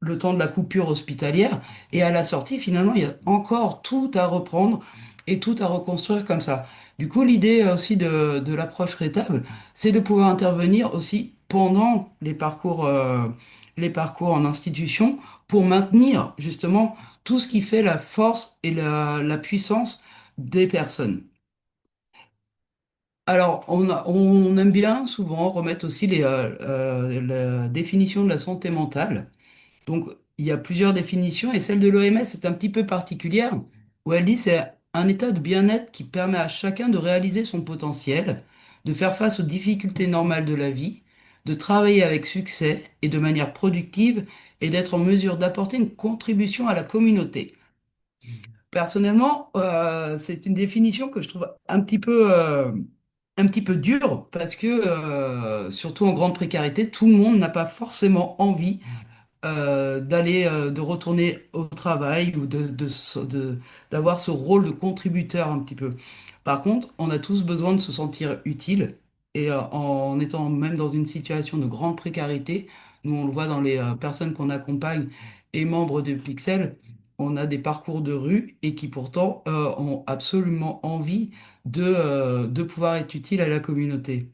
le temps de la coupure hospitalière. Et à la sortie, finalement, il y a encore tout à reprendre et tout à reconstruire comme ça. Du coup, l'idée aussi de l'approche rétable, c'est de pouvoir intervenir aussi pendant les parcours en institution pour maintenir justement tout ce qui fait la force et la puissance des personnes. Alors, on aime bien souvent remettre aussi la définition de la santé mentale. Donc, il y a plusieurs définitions et celle de l'OMS est un petit peu particulière où elle dit c'est un état de bien-être qui permet à chacun de réaliser son potentiel, de faire face aux difficultés normales de la vie, de travailler avec succès et de manière productive et d'être en mesure d'apporter une contribution à la communauté. Personnellement, c'est une définition que je trouve un petit peu dure parce que, surtout en grande précarité, tout le monde n'a pas forcément envie de retourner au travail ou d'avoir ce rôle de contributeur un petit peu. Par contre, on a tous besoin de se sentir utile et en étant même dans une situation de grande précarité, nous on le voit dans les personnes qu'on accompagne et membres de Pixel, on a des parcours de rue et qui pourtant ont absolument envie de pouvoir être utile à la communauté.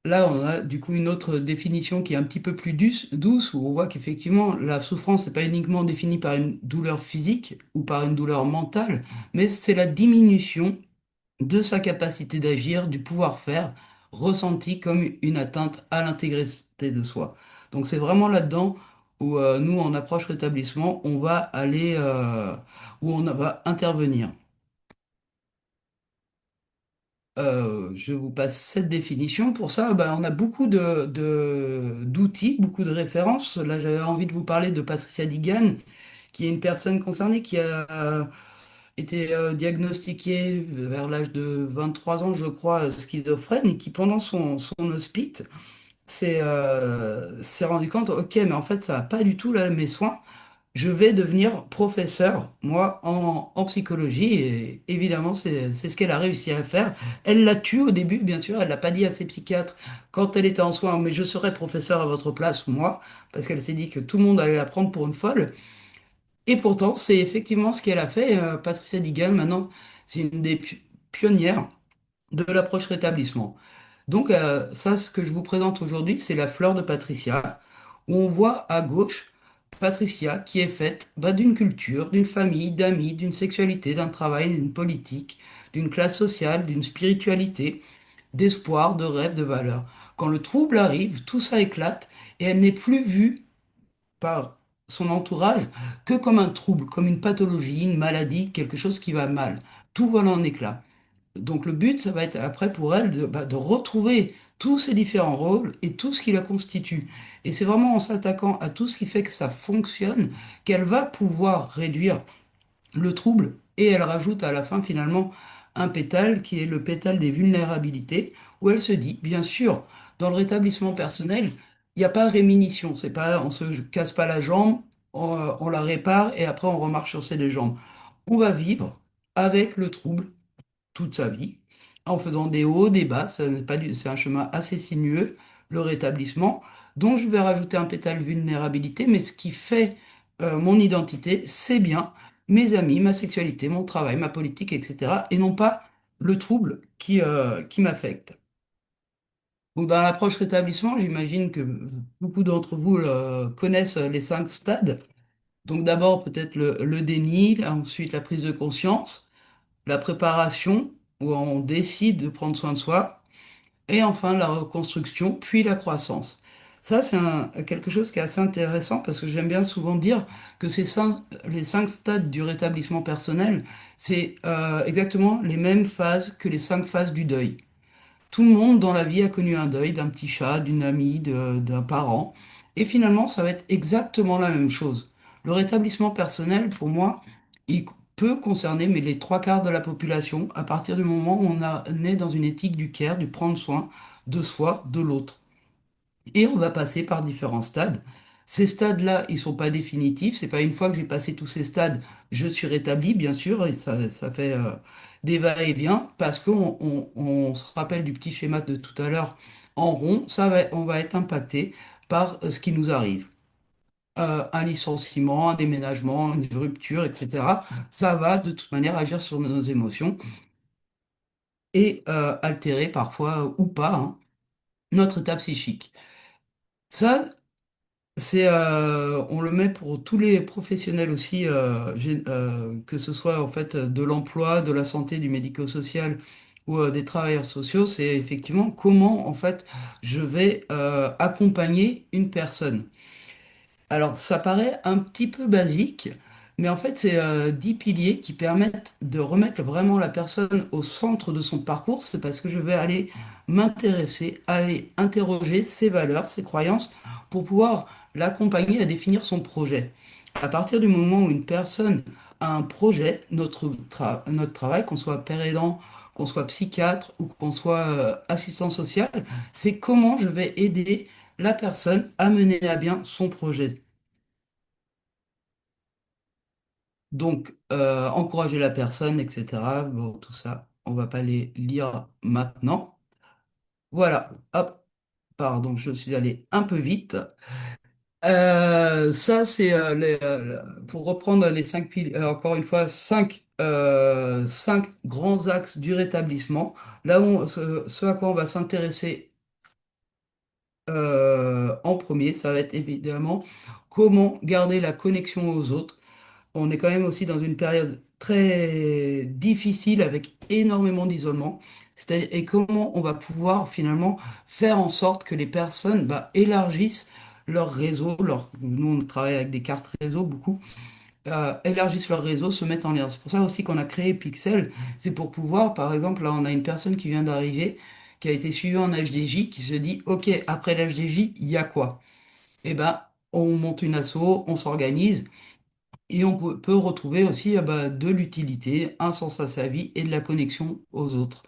Là, on a du coup une autre définition qui est un petit peu plus douce, où on voit qu'effectivement, la souffrance n'est pas uniquement définie par une douleur physique ou par une douleur mentale, mais c'est la diminution de sa capacité d'agir, du pouvoir faire, ressenti comme une atteinte à l'intégrité de soi. Donc c'est vraiment là-dedans où nous, en approche rétablissement, on va aller, où on va intervenir. Je vous passe cette définition. Pour ça, ben, on a beaucoup d'outils, beaucoup de références. Là, j'avais envie de vous parler de Patricia Digan, qui est une personne concernée qui a été diagnostiquée vers l'âge de 23 ans, je crois, schizophrène, et qui, pendant son hospice, s'est rendu compte, ok, mais en fait, ça va pas du tout là, mes soins. Je vais devenir professeur, moi, en psychologie, et évidemment, c'est ce qu'elle a réussi à faire. Elle l'a tué au début, bien sûr, elle l'a pas dit à ses psychiatres quand elle était en soins, mais je serai professeur à votre place, moi, parce qu'elle s'est dit que tout le monde allait la prendre pour une folle. Et pourtant, c'est effectivement ce qu'elle a fait. Patricia Digan, maintenant, c'est une des pionnières de l'approche rétablissement. Donc, ça, ce que je vous présente aujourd'hui, c'est la fleur de Patricia, où on voit à gauche Patricia qui est faite bah, d'une culture, d'une famille, d'amis, d'une sexualité, d'un travail, d'une politique, d'une classe sociale, d'une spiritualité, d'espoir, de rêve, de valeur. Quand le trouble arrive, tout ça éclate et elle n'est plus vue par son entourage que comme un trouble, comme une pathologie, une maladie, quelque chose qui va mal. Tout vole en éclats. Donc le but, ça va être après pour elle de retrouver tous ces différents rôles et tout ce qui la constitue. Et c'est vraiment en s'attaquant à tout ce qui fait que ça fonctionne qu'elle va pouvoir réduire le trouble. Et elle rajoute à la fin finalement un pétale qui est le pétale des vulnérabilités, où elle se dit, bien sûr, dans le rétablissement personnel, il n'y a pas rémission. C'est pas, on se casse pas la jambe, on la répare et après on remarche sur ses deux jambes. On va vivre avec le trouble toute sa vie, en faisant des hauts, des bas. Ce n'est pas c'est un chemin assez sinueux, le rétablissement, dont je vais rajouter un pétale vulnérabilité, mais ce qui fait mon identité, c'est bien mes amis, ma sexualité, mon travail, ma politique, etc., et non pas le trouble qui m'affecte. Donc, dans l'approche rétablissement, j'imagine que beaucoup d'entre vous connaissent les 5 stades. Donc, d'abord, peut-être le déni, ensuite la prise de conscience, la préparation, où on décide de prendre soin de soi, et enfin la reconstruction, puis la croissance. Ça, c'est quelque chose qui est assez intéressant parce que j'aime bien souvent dire que les 5 stades du rétablissement personnel, c'est exactement les mêmes phases que les 5 phases du deuil. Tout le monde dans la vie a connu un deuil d'un petit chat, d'une amie, d'un parent. Et finalement, ça va être exactement la même chose. Le rétablissement personnel, pour moi, il peut concerner mais les 3 quarts de la population à partir du moment où on est dans une éthique du care, du prendre soin de soi, de l'autre. Et on va passer par différents stades. Ces stades-là, ils sont pas définitifs. C'est pas une fois que j'ai passé tous ces stades, je suis rétabli, bien sûr, et ça fait des va-et-vient, parce on se rappelle du petit schéma de tout à l'heure en rond, on va être impacté par ce qui nous arrive. Un licenciement, un déménagement, une rupture, etc. Ça va de toute manière agir sur nos émotions et altérer parfois ou pas hein, notre état psychique. Ça, on le met pour tous les professionnels aussi, que ce soit en fait de l'emploi, de la santé, du médico-social ou des travailleurs sociaux, c'est effectivement comment en fait je vais accompagner une personne. Alors ça paraît un petit peu basique, Mais en fait, c'est 10 piliers qui permettent de remettre vraiment la personne au centre de son parcours. C'est parce que je vais aller m'intéresser, aller interroger ses valeurs, ses croyances, pour pouvoir l'accompagner à définir son projet. À partir du moment où une personne a un projet, notre travail, qu'on soit père aidant, qu'on soit psychiatre ou qu'on soit assistant social, c'est comment je vais aider la personne à mener à bien son projet. Donc, encourager la personne, etc. Bon, tout ça, on va pas les lire maintenant. Voilà, hop, pardon, je suis allé un peu vite. Ça, c'est pour reprendre les cinq piles, encore une fois, cinq grands axes du rétablissement. Là où ce à quoi on va s'intéresser en premier, ça va être évidemment comment garder la connexion aux autres. On est quand même aussi dans une période très difficile avec énormément d'isolement. Et comment on va pouvoir finalement faire en sorte que les personnes élargissent leur réseau. Nous, on travaille avec des cartes réseau beaucoup. Élargissent leur réseau, se mettent en lien. C'est pour ça aussi qu'on a créé Pixel. C'est pour pouvoir, par exemple, là, on a une personne qui vient d'arriver, qui a été suivie en HDJ, qui se dit, OK, après l'HDJ, il y a quoi? Eh ben, on monte une asso, on s'organise. Et on peut retrouver aussi de l'utilité, un sens à sa vie et de la connexion aux autres.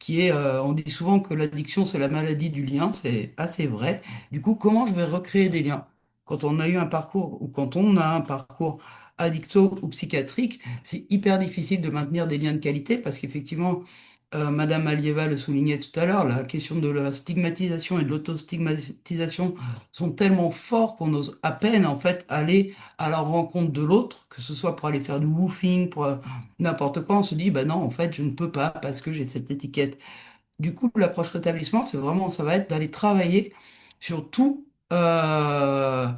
On dit souvent que l'addiction, c'est la maladie du lien, c'est assez vrai. Du coup, comment je vais recréer des liens? Quand on a eu un parcours ou quand on a un parcours addicto ou psychiatrique, c'est hyper difficile de maintenir des liens de qualité parce qu'effectivement, Madame Alieva le soulignait tout à l'heure, la question de la stigmatisation et de l'autostigmatisation sont tellement forts qu'on ose à peine en fait aller à la rencontre de l'autre, que ce soit pour aller faire du woofing, pour n'importe quoi, on se dit, bah non, en fait, je ne peux pas parce que j'ai cette étiquette. Du coup, l'approche rétablissement, c'est vraiment, ça va être d'aller travailler sur tout ce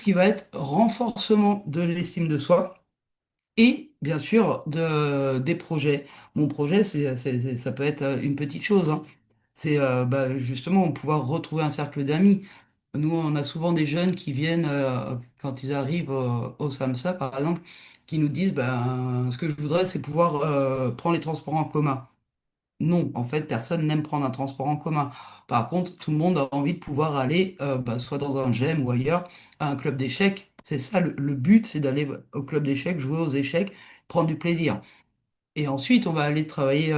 qui va être renforcement de l'estime de soi et bien sûr des projets. Mon projet, ça peut être une petite chose, hein. C'est justement pouvoir retrouver un cercle d'amis. Nous, on a souvent des jeunes qui viennent, quand ils arrivent au SAMSA, par exemple, qui nous disent, ce que je voudrais, c'est pouvoir prendre les transports en commun. Non, en fait, personne n'aime prendre un transport en commun. Par contre, tout le monde a envie de pouvoir aller, soit dans un gym ou ailleurs, à un club d'échecs. C'est ça, le but, c'est d'aller au club d'échecs, jouer aux échecs, prendre du plaisir. Et ensuite, on va aller travailler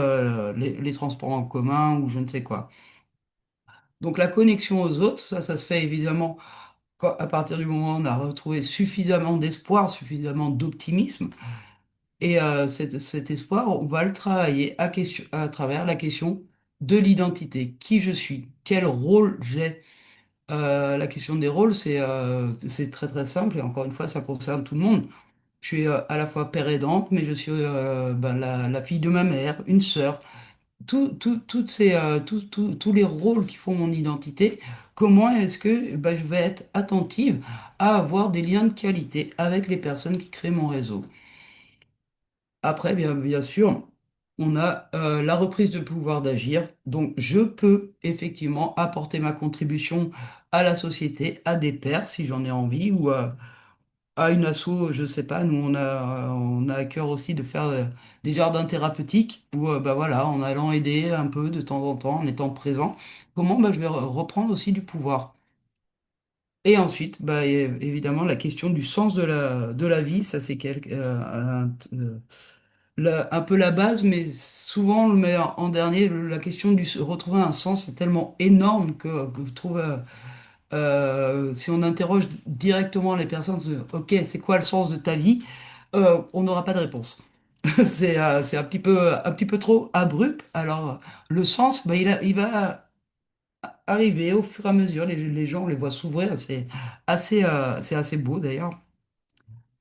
les transports en commun ou je ne sais quoi. Donc la connexion aux autres, ça se fait évidemment à partir du moment où on a retrouvé suffisamment d'espoir, suffisamment d'optimisme. Et cet espoir, on va le travailler à travers la question de l'identité. Qui je suis? Quel rôle j'ai? La question des rôles, c'est très très simple et encore une fois, ça concerne tout le monde. Je suis à la fois père aidante, mais je suis la fille de ma mère, une sœur. Tous les rôles qui font mon identité, comment est-ce que je vais être attentive à avoir des liens de qualité avec les personnes qui créent mon réseau? Après, bien sûr, on a la reprise de pouvoir d'agir. Donc, je peux effectivement apporter ma contribution à la société, à des pairs, si j'en ai envie, ou à une asso, je sais pas. Nous, on a à cœur aussi de faire des jardins thérapeutiques, où, voilà, en allant aider un peu de temps en temps, en étant présent. Comment je vais reprendre aussi du pouvoir. Et ensuite, évidemment, la question du sens de la vie, ça c'est un peu la base, mais souvent on le met en dernier. La question du retrouver un sens est tellement énorme que je trouve, si on interroge directement les personnes, OK, c'est quoi le sens de ta vie? On n'aura pas de réponse. C'est un petit peu trop abrupt. Alors, le sens, il va arriver au fur et à mesure. Les gens, on les voit s'ouvrir. C'est assez beau d'ailleurs.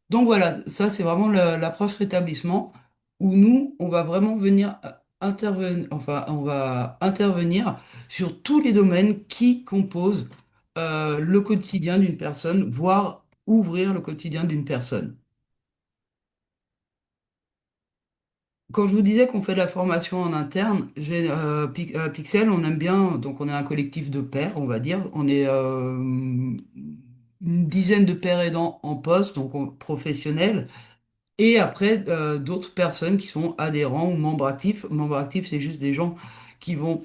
Donc voilà, ça c'est vraiment l'approche rétablissement où nous, on va vraiment venir intervenir, enfin, on va intervenir sur tous les domaines qui composent le quotidien d'une personne, voire ouvrir le quotidien d'une personne. Quand je vous disais qu'on fait de la formation en interne, Pixel, on aime bien, donc on est un collectif de pairs, on va dire. On est une dizaine de pères aidants en poste, donc professionnels. Et après, d'autres personnes qui sont adhérents ou membres actifs. Membres actifs, c'est juste des gens qui vont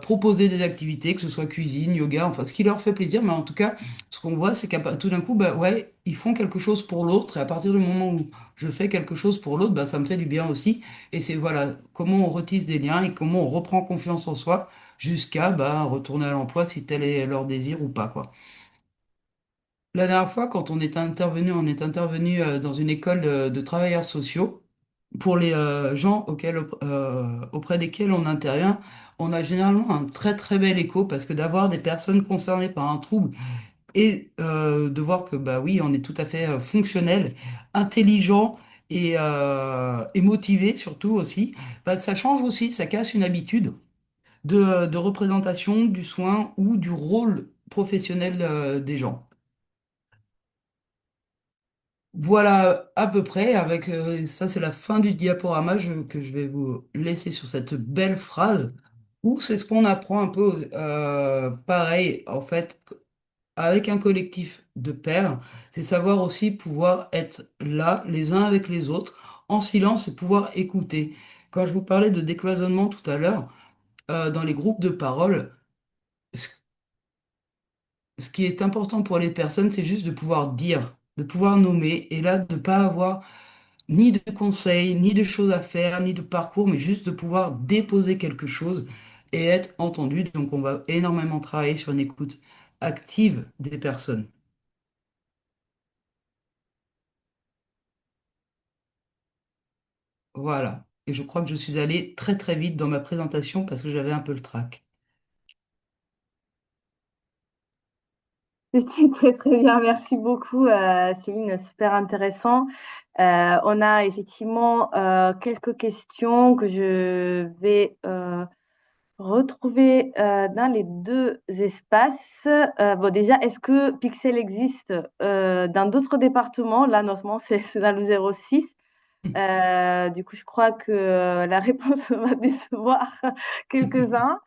proposer des activités, que ce soit cuisine, yoga, enfin, ce qui leur fait plaisir. Mais en tout cas, ce qu'on voit, c'est qu'à tout d'un coup, bah, ouais, ils font quelque chose pour l'autre. Et à partir du moment où je fais quelque chose pour l'autre, bah, ça me fait du bien aussi. Et c'est voilà, comment on retisse des liens et comment on reprend confiance en soi jusqu'à bah, retourner à l'emploi si tel est leur désir ou pas, quoi. La dernière fois, quand on est intervenu dans une école de travailleurs sociaux. Pour les gens auprès desquels on intervient, on a généralement un très très bel écho parce que d'avoir des personnes concernées par un trouble et de voir que bah oui, on est tout à fait fonctionnel, intelligent et motivé surtout aussi, bah, ça change aussi, ça casse une habitude de représentation du soin ou du rôle professionnel des gens. Voilà à peu près, avec ça c'est la fin du diaporama que je vais vous laisser sur cette belle phrase, où c'est ce qu'on apprend un peu pareil en fait avec un collectif de pairs, c'est savoir aussi pouvoir être là les uns avec les autres en silence et pouvoir écouter. Quand je vous parlais de décloisonnement tout à l'heure, dans les groupes de parole, ce ce qui est important pour les personnes, c'est juste de pouvoir dire, de pouvoir nommer, et là de ne pas avoir ni de conseils, ni de choses à faire, ni de parcours, mais juste de pouvoir déposer quelque chose et être entendu. Donc, on va énormément travailler sur une écoute active des personnes. Voilà. Et je crois que je suis allée très très vite dans ma présentation parce que j'avais un peu le trac. C'était très très bien, merci beaucoup Céline, super intéressant. On a effectivement quelques questions que je vais retrouver dans les deux espaces. Bon, déjà, est-ce que Pixel existe dans d'autres départements? Là, notamment, c'est dans le 06. Du coup, je crois que la réponse va décevoir quelques-uns.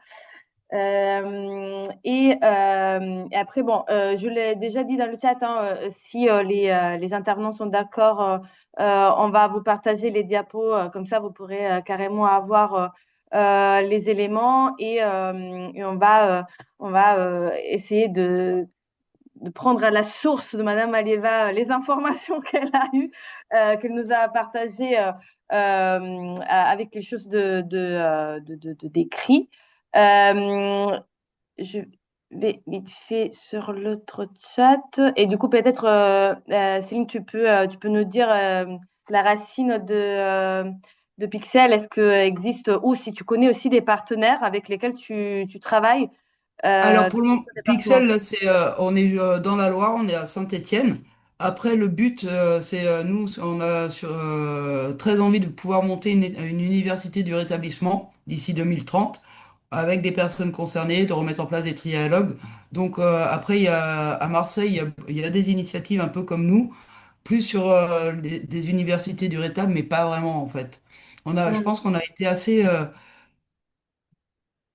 Et après, bon, je l'ai déjà dit dans le chat, hein, si les intervenants sont d'accord, on va vous partager les diapos, comme ça vous pourrez carrément avoir les éléments et on va essayer de prendre à la source de Madame Alieva les informations qu'elle a eues, qu'elle nous a partagées avec quelque chose de décrit. Euh, je vais vite fait sur l'autre chat. Et du coup, peut-être, Céline, tu peux nous dire la racine de Pixel. Est-ce que existe, ou si tu connais aussi des partenaires avec lesquels tu travailles Alors dans pour le moment, d'autres Pixel, départements? là, on est dans la Loire, on est à Saint-Étienne. Après, le but, c'est nous, on a très envie de pouvoir monter une université du rétablissement d'ici 2030, avec des personnes concernées, de remettre en place des trialogues. Donc après, à Marseille, il y a des initiatives un peu comme nous, plus sur des universités du rétab, mais pas vraiment en fait. Je Mm, pense qu'on a été assez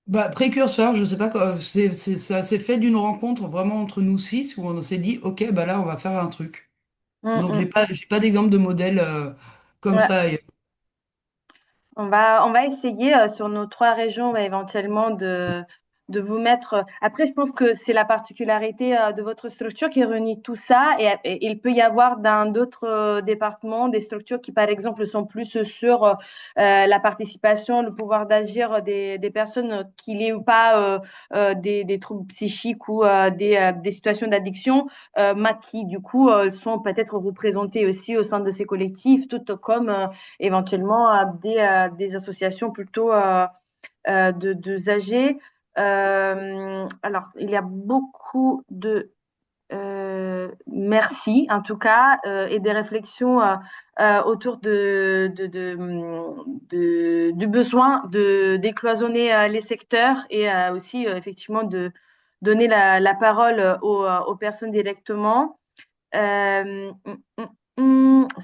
bah, précurseur, je sais pas, ça s'est fait d'une rencontre vraiment entre nous six où on s'est dit, ok, bah là, on va faire un truc. mm, Donc, mm. j'ai pas d'exemple de modèle comme Ouais. ça ailleurs. On va essayer sur nos trois régions éventuellement de vous mettre. Après, je pense que c'est la particularité de votre structure qui réunit tout ça et il peut y avoir dans d'autres départements des structures qui, par exemple, sont plus sur la participation, le pouvoir d'agir des personnes qui n'aient pas des troubles psychiques ou des situations d'addiction, mais qui, du coup, sont peut-être représentées aussi au sein de ces collectifs, tout comme éventuellement des associations plutôt de âgés. Alors, il y a beaucoup de merci en tout cas et des réflexions autour du besoin de décloisonner les secteurs et aussi effectivement de donner la parole aux personnes directement.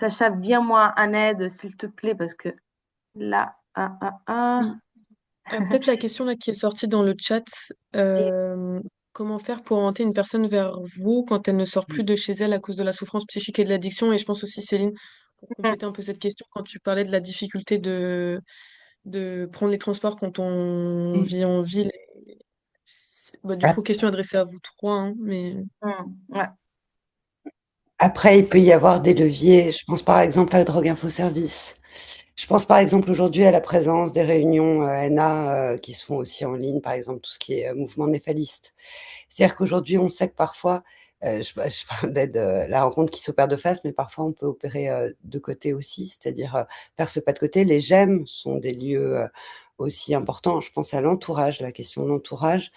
Sacha, viens-moi en aide, s'il te plaît, parce que là, Oui. Peut-être la question là qui est sortie dans le chat. Et- euh, comment faire pour orienter une personne vers vous quand elle ne sort plus de chez elle à cause de la souffrance psychique et de l'addiction? Et je pense aussi, Céline, pour compléter un peu cette question, quand tu parlais de la difficulté de prendre les transports quand on Mm. vit en ville. Bah, du coup, question adressée à vous trois, hein, mais Ouais. Après, il peut y avoir des leviers. Je pense par exemple à Drogue Info Service. Je pense par exemple aujourd'hui à la présence des réunions NA qui se font aussi en ligne, par exemple tout ce qui est mouvement néphaliste. C'est-à-dire qu'aujourd'hui, on sait que parfois, je parlais de la rencontre qui s'opère de face, mais parfois on peut opérer de côté aussi, c'est-à-dire faire ce pas de côté. Les GEM sont des lieux aussi importants. Je pense à l'entourage, la question de l'entourage.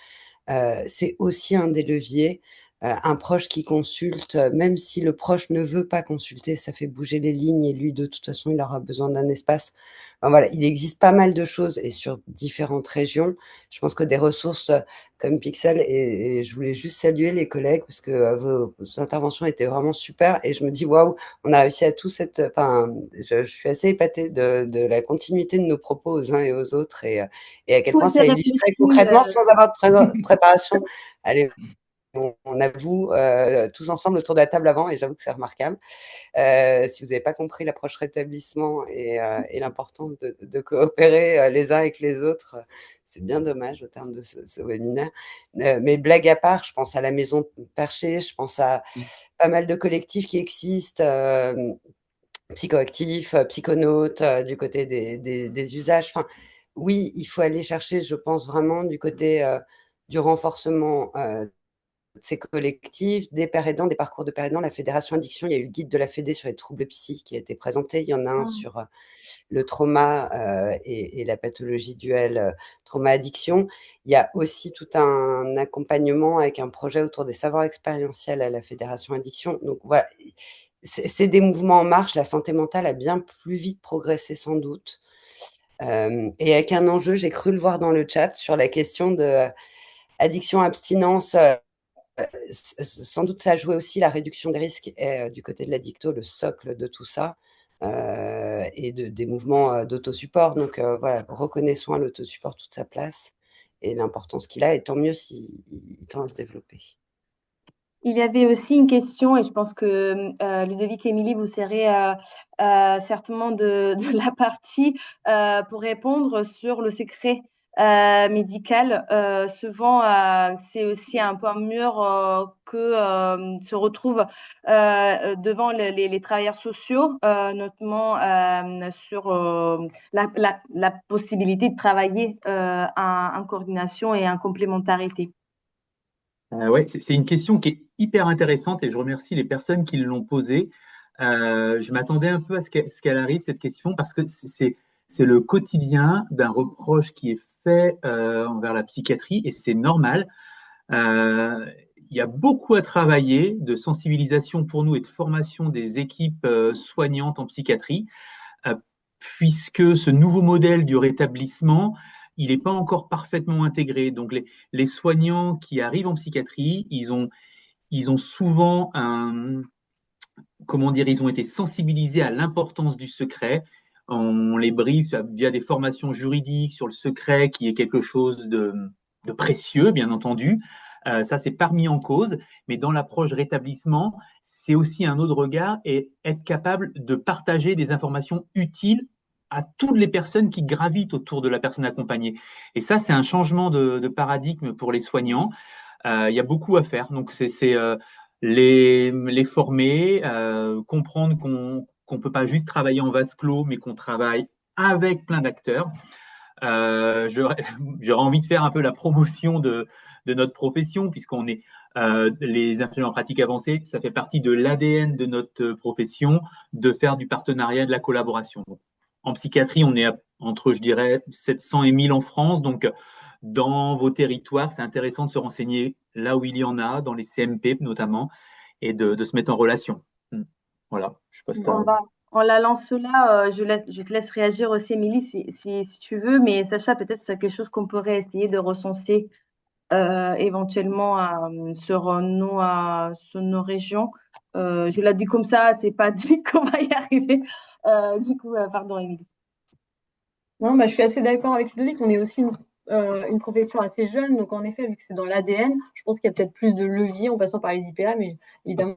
C'est aussi un des leviers. Un proche qui consulte, même si le proche ne veut pas consulter, ça fait bouger les lignes et lui, de toute façon, il aura besoin d'un espace. Enfin, voilà, il existe pas mal de choses et sur différentes régions. Je pense que des ressources comme Pixel, et je voulais juste saluer les collègues parce que vos interventions étaient vraiment super et je me dis waouh, on a réussi à tout cette. Enfin, je suis assez épatée de la continuité de nos propos aux uns et aux autres et à quel Tout point était ça illustrait réfléchi. concrètement sans avoir de préparation. Allez, on avoue tous ensemble autour de la table avant, et j'avoue que c'est remarquable. Si vous n'avez pas compris l'approche rétablissement et l'importance de coopérer les uns avec les autres, c'est bien dommage au terme de ce webinaire. Mais blague à part, je pense à la Maison Perchée, je pense à pas mal de collectifs qui existent, psychoactifs, psychonautes, du côté des usages. Enfin, oui, il faut aller chercher, je pense vraiment, du côté du renforcement ces collectifs, des pères aidants, des parcours de pères aidants, la Fédération Addiction, il y a eu le guide de la Fédé sur les troubles psy qui a été présenté. Il y en a un sur le trauma et la pathologie duelle trauma-addiction. Il y a aussi tout un accompagnement avec un projet autour des savoirs expérientiels à la Fédération Addiction. Donc voilà, c'est des mouvements en marche. La santé mentale a bien plus vite progressé sans doute. Et avec un enjeu, j'ai cru le voir dans le chat sur la question de addiction-abstinence. Sans doute, ça a joué aussi la réduction des risques du côté de l'addicto, le socle de tout ça, et des mouvements d'autosupport. Donc voilà, reconnaissons à l'autosupport toute sa place et l'importance qu'il a, et tant mieux s'il tend à se développer. Il y avait aussi une question, et je pense que Ludovic et Émilie, vous serez certainement de la partie pour répondre sur le secret médical. Souvent, c'est aussi un point mûr que se retrouvent devant les travailleurs sociaux, notamment sur la possibilité de travailler en coordination et en complémentarité. Ouais, c'est une question qui est hyper intéressante et je remercie les personnes qui l'ont posée. Je m'attendais un peu à ce qu'elle arrive, cette question, parce que c'est le quotidien d'un reproche qui est fait envers la psychiatrie et c'est normal. Euh, il y a beaucoup à travailler de sensibilisation pour nous et de formation des équipes soignantes en psychiatrie, euh, puisque ce nouveau modèle du rétablissement, il n'est pas encore parfaitement intégré. Donc les soignants qui arrivent en psychiatrie, ils ont souvent comment dire, ils ont été sensibilisés à l'importance du secret. On les briefe via des formations juridiques sur le secret, qui est quelque chose de précieux, bien entendu. Ça, c'est pas mis en cause, mais dans l'approche rétablissement, c'est aussi un autre regard et être capable de partager des informations utiles à toutes les personnes qui gravitent autour de la personne accompagnée. Et ça, c'est un changement de paradigme pour les soignants. Il y a beaucoup à faire. Donc, c'est les former, comprendre qu'on peut pas juste travailler en vase clos, mais qu'on travaille avec plein d'acteurs. J'aurais j'aurais envie de faire un peu la promotion de notre profession, puisqu'on est les infirmiers en pratique avancée, ça fait partie de l'ADN de notre profession de faire du partenariat et de la collaboration. Donc, en psychiatrie, on est entre, je dirais, 700 et 1000 en France. Donc, dans vos territoires, c'est intéressant de se renseigner là où il y en a, dans les CMP notamment, et de se mettre en relation. Voilà, je sais pas si On va, on la lance là. Je te laisse réagir aussi, Émilie, si tu veux. Mais Sacha, peut-être c'est quelque chose qu'on pourrait essayer de recenser éventuellement sur nos régions. Je l'ai dit comme ça, c'est pas dit qu'on va y arriver. Du coup, pardon, Émilie. Non, bah, je suis assez d'accord avec Ludovic. On est aussi une profession assez jeune, donc en effet, vu que c'est dans l'ADN, je pense qu'il y a peut-être plus de levier en passant par les IPA, mais évidemment,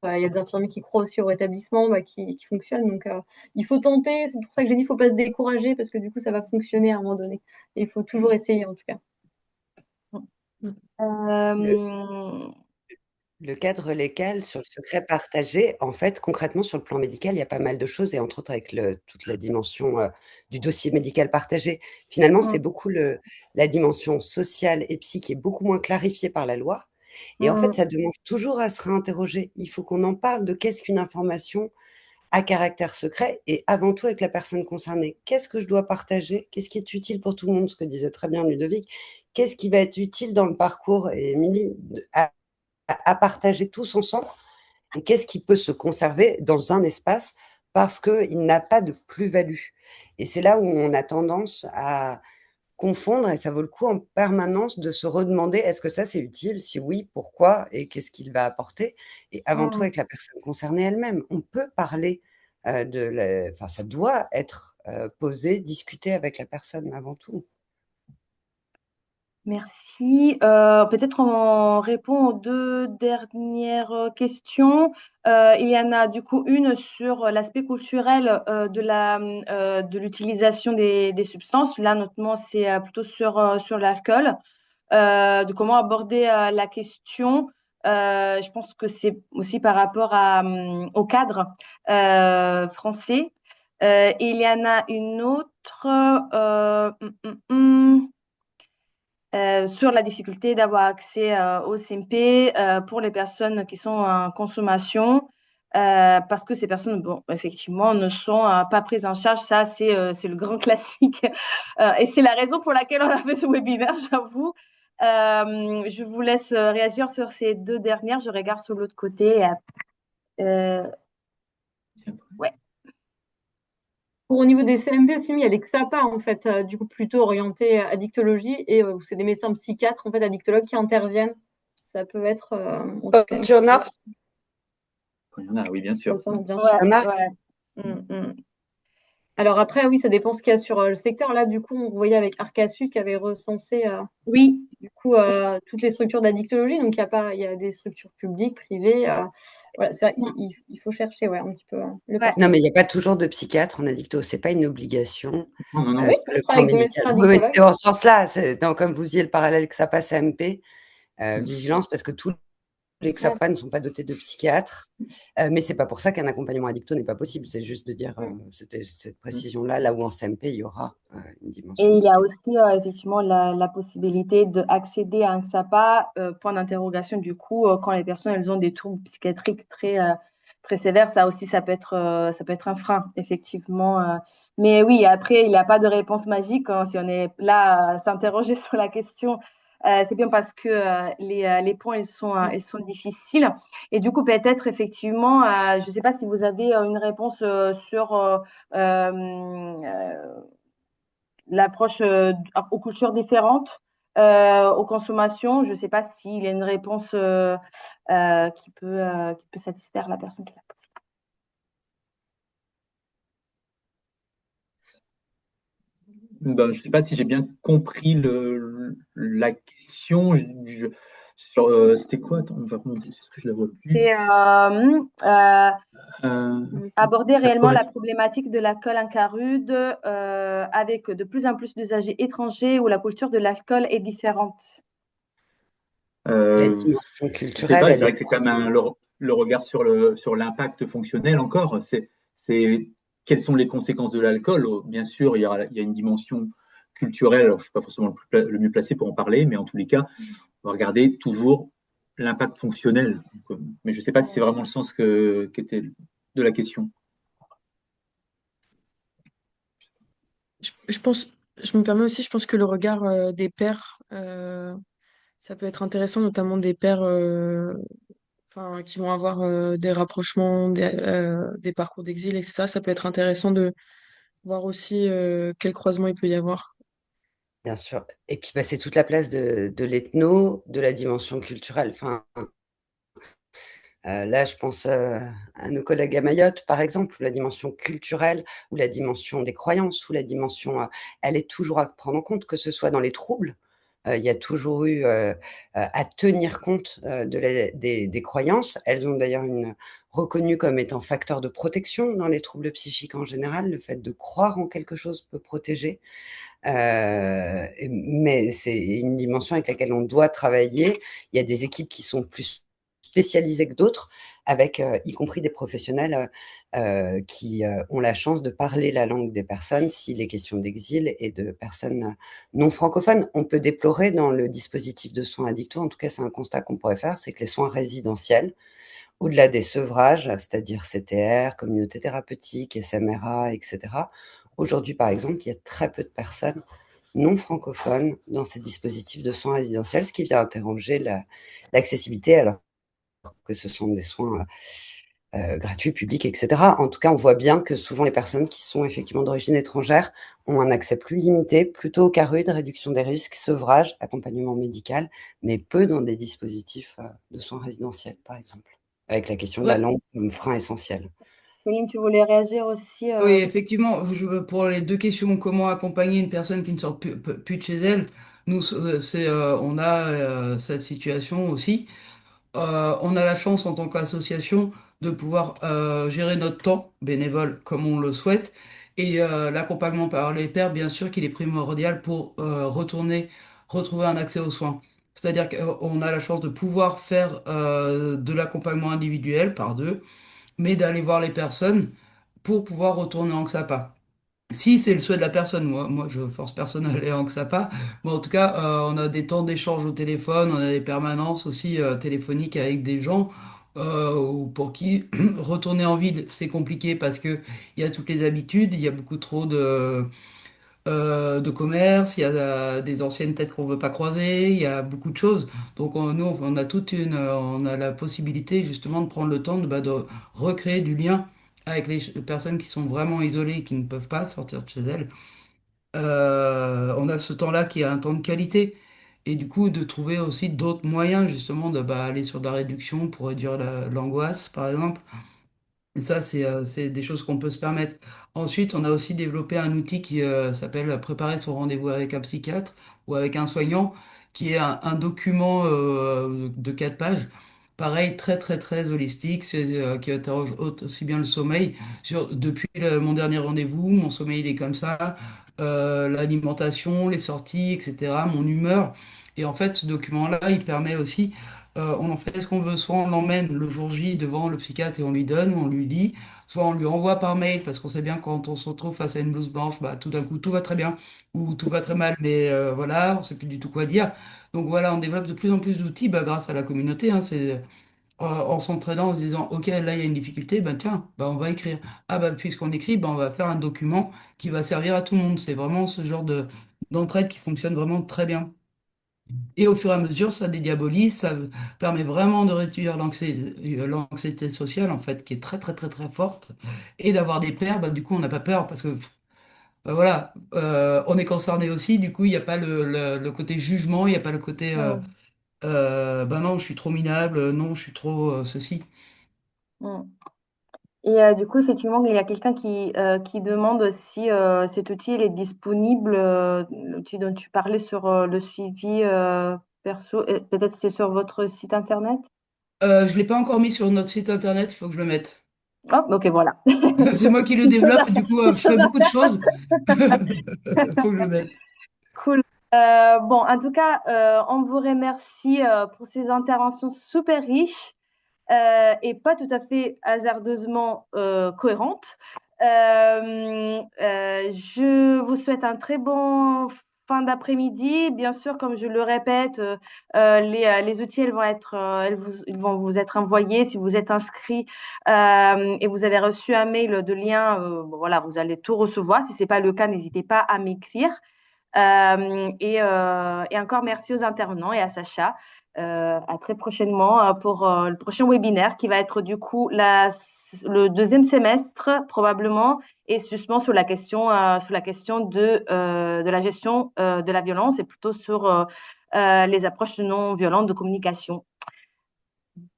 il y a des infirmiers qui croient aussi au rétablissement, qui fonctionnent. Donc, il faut tenter. C'est pour ça que j'ai dit, il ne faut pas se décourager parce que du coup, ça va fonctionner à un moment donné. Et il faut toujours essayer, en tout cas. Euh, Le cadre légal sur le secret partagé, en fait, concrètement, sur le plan médical, il y a pas mal de choses et entre autres avec toute la dimension du dossier médical partagé. Finalement, c'est beaucoup la dimension sociale et psy qui est beaucoup moins clarifiée par la loi. Et en fait, ça demande toujours à se réinterroger. Il faut qu'on en parle de qu'est-ce qu'une information à caractère secret et avant tout avec la personne concernée. Qu'est-ce que je dois partager? Qu'est-ce qui est utile pour tout le monde? Ce que disait très bien Ludovic. Qu'est-ce qui va être utile dans le parcours, et Émilie, à partager tous ensemble et qu'est-ce qui peut se conserver dans un espace parce qu'il n'a pas de plus-value. Et c'est là où on a tendance à confondre et ça vaut le coup en permanence de se redemander est-ce que ça c'est utile? Si oui, pourquoi? Et qu'est-ce qu'il va apporter? Et avant tout avec la personne concernée elle-même. On peut parler enfin ça doit être posé, discuté avec la personne avant tout. Merci. Peut-être on répond aux deux dernières questions. Il y en a du coup une sur l'aspect culturel de l'utilisation des substances. Là, notamment, c'est plutôt sur l'alcool, de comment aborder la question. Je pense que c'est aussi par rapport au cadre français. Il y en a une autre. Sur la difficulté d'avoir accès au CMP pour les personnes qui sont en consommation, parce que ces personnes, bon, effectivement, ne sont pas prises en charge. Ça, c'est le grand classique. Et c'est la raison pour laquelle on a fait ce webinaire, j'avoue. Je vous laisse réagir sur ces deux dernières. Je regarde sur l'autre côté. Ouais. Au niveau des CMP aussi, il y a les XAPA, en fait, du coup, plutôt orientés à addictologie, et c'est des médecins psychiatres, en fait, addictologues qui interviennent. Ça peut être, en tout cas, Tu en as? Il y en a, oui, bien sûr. bien sûr. Ouais, Il y en a? ouais. Alors après, oui, ça dépend ce qu'il y a sur le secteur. Là, du coup, on voyait avec Arcasu qui avait recensé Oui. du coup toutes les structures d'addictologie. Donc, il y a des structures publiques, privées. Voilà, c'est vrai, il faut chercher un petit peu le Ouais. Non, mais il n'y a pas toujours de psychiatre en addicto, c'est pas une obligation Non, non, non. Oui, sur le je plan travaille avec des médical. médecins Oui, oui, addictologues. c'était en ce sens-là. Donc, comme vous disiez, le parallèle que ça passe à MP, vigilance, parce que tous les XAPA ne sont pas dotés de psychiatres. Mais c'est pas pour ça qu'un accompagnement addicto n'est pas possible. C'est juste de dire cette précision-là, là où en CMP, il y aura une Et dimension il y a psychiatrique. aussi effectivement la possibilité d'accéder à un XAPA, point d'interrogation du coup, quand les personnes elles ont des troubles psychiatriques très sévères, ça aussi ça peut être un frein, effectivement. Mais oui, après, il n'y a pas de réponse magique, hein. Si on est là à s'interroger sur la question, c'est bien parce que les points ils sont difficiles. Et du coup, peut-être effectivement, je ne sais pas si vous avez une réponse sur l'approche aux cultures différentes, aux consommations. Je ne sais pas s'il y a une réponse qui peut satisfaire la personne qui l'a posée. Ben, je ne sais pas si j'ai bien compris la question. C'était quoi? Attends, on va remonter, c'est ce que je la vois plus. C'est aborder réellement la problématique. problématique de l'alcool incarude avec de plus en plus d'usagers étrangers où la culture de l'alcool est différente. La Euh, dimension je sais culturelle, pas, je elle dirais est que c'est quand forcément. même le regard sur l'impact fonctionnel encore. C'est quelles sont les conséquences de l'alcool? Bien sûr, il y a une dimension culturelle. Alors, je ne suis pas forcément le mieux placé pour en parler, mais en tous les cas, on va regarder toujours l'impact fonctionnel. Donc, mais je ne sais pas si c'est vraiment le sens qu'était de la question. Je pense, je me permets aussi, je pense que le regard des pairs, ça peut être intéressant, notamment des pairs enfin, qui vont avoir des rapprochements, des parcours d'exil, etc. Ça peut être intéressant de voir aussi quel croisement il peut y avoir. Bien sûr. Et puis, bah, c'est toute la place de l'ethno, de la dimension culturelle. Enfin, Là, je pense à nos collègues à Mayotte, par exemple, où la dimension culturelle, ou la dimension des croyances, ou la dimension, elle est toujours à prendre en compte, que ce soit dans les troubles. Il y a toujours eu à tenir compte des croyances. Elles ont d'ailleurs reconnu comme étant facteur de protection dans les troubles psychiques en général. Le fait de croire en quelque chose peut protéger. Mais c'est une dimension avec laquelle on doit travailler. Il y a des équipes qui sont plus spécialisées que d'autres, avec y compris des professionnels qui ont la chance de parler la langue des personnes, s'il est question d'exil et de personnes non francophones. On peut déplorer dans le dispositif de soins addictaux, en tout cas c'est un constat qu'on pourrait faire, c'est que les soins résidentiels, au-delà des sevrages, c'est-à-dire CTR, communauté thérapeutique, SMRA, etc., aujourd'hui, par exemple, il y a très peu de personnes non francophones dans ces dispositifs de soins résidentiels, ce qui vient interroger l'accessibilité, alors que ce sont des soins gratuits, publics, etc. En tout cas, on voit bien que souvent les personnes qui sont effectivement d'origine étrangère ont un accès plus limité, plutôt au CARUD, réduction des risques, sevrage, accompagnement médical, mais peu dans des dispositifs de soins résidentiels, par exemple, avec la question de la Ouais. langue comme frein essentiel. Céline, tu voulais réagir aussi Oui, effectivement, pour les deux questions, comment accompagner une personne qui ne sort plus de chez elle, nous, on a cette situation aussi. On a la chance en tant qu'association de pouvoir gérer notre temps bénévole comme on le souhaite. Et l'accompagnement par les pairs, bien sûr, qu'il est primordial pour retrouver un accès aux soins. C'est-à-dire qu'on a la chance de pouvoir faire de l'accompagnement individuel par deux, mais d'aller voir les personnes pour pouvoir retourner en XAPA. Si c'est le souhait de la personne, moi je force personne à aller en XAPA, mais en tout cas, on a des temps d'échange au téléphone, on a des permanences aussi téléphoniques avec des gens ou pour qui retourner en ville c'est compliqué parce que il y a toutes les habitudes, il y a beaucoup trop de commerce, il y a des anciennes têtes qu'on veut pas croiser, il y a beaucoup de choses. Donc nous, on a on a la possibilité justement de prendre le temps de recréer du lien avec les personnes qui sont vraiment isolées et qui ne peuvent pas sortir de chez elles. On a ce temps-là qui est un temps de qualité. Et du coup, de trouver aussi d'autres moyens justement de aller sur de la réduction pour réduire l'angoisse, par exemple. Et ça, c'est des choses qu'on peut se permettre. Ensuite, on a aussi développé un outil qui s'appelle Préparer son rendez-vous avec un psychiatre ou avec un soignant, qui est un document de 4 pages. Pareil, très, très, très holistique, qui interroge aussi bien le sommeil. Depuis mon dernier rendez-vous, mon sommeil, il est comme ça, l'alimentation, les sorties, etc., mon humeur. Et en fait, ce document-là, il permet aussi on en fait ce qu'on veut, soit on l'emmène le jour J devant le psychiatre et on lui donne, on lui lit, soit on lui envoie par mail, parce qu'on sait bien quand on se retrouve face à une blouse blanche, bah, tout d'un coup tout va très bien ou tout va très mal, mais voilà, on sait plus du tout quoi dire. Donc voilà, on développe de plus en plus d'outils grâce à la communauté, hein, c'est en s'entraînant, en se disant, ok, là il y a une difficulté, ben tiens, bah, on va écrire. Ah bah puisqu'on écrit, bah, on va faire un document qui va servir à tout le monde. C'est vraiment ce genre d'entraide qui fonctionne vraiment très bien. Et au fur et à mesure, ça dédiabolise, ça permet vraiment de réduire l'anxiété sociale, en fait, qui est très, très, très, très forte. Et d'avoir des pairs, bah, du coup, on n'a pas peur parce que, voilà, on est concerné aussi. Du coup, il n'y a pas le côté jugement, il n'y a pas le côté, mm, ben non, je suis trop minable, non, je suis trop ceci. mm. Et du coup, effectivement, il y a quelqu'un qui demande si cet outil il est disponible, l'outil dont tu parlais sur le suivi perso. Et peut-être c'est sur votre site internet? Je ne l'ai pas encore mis sur notre site internet, il faut que je le mette. Oh, ok, voilà. C'est moi qui le Une chose développe, à, et du coup, une je chose fais à- beaucoup de choses. Il faut que je le mette. Cool. Bon, en tout cas, on vous remercie pour ces interventions super riches et pas tout à fait hasardeusement cohérentes. Je vous souhaite un très bon fin d'après-midi. Bien sûr, comme je le répète, les outils ils vont vous être envoyés si vous êtes inscrit et vous avez reçu un mail de lien. Bon, voilà, vous allez tout recevoir. Si ce n'est pas le cas, n'hésitez pas à m'écrire. Et encore merci aux intervenants et à Sacha. À très prochainement pour le prochain webinaire qui va être du coup le deuxième semestre probablement et justement sur la question de la gestion de la violence et plutôt sur les approches non violentes de communication.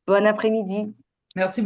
Bon après-midi. Merci beaucoup.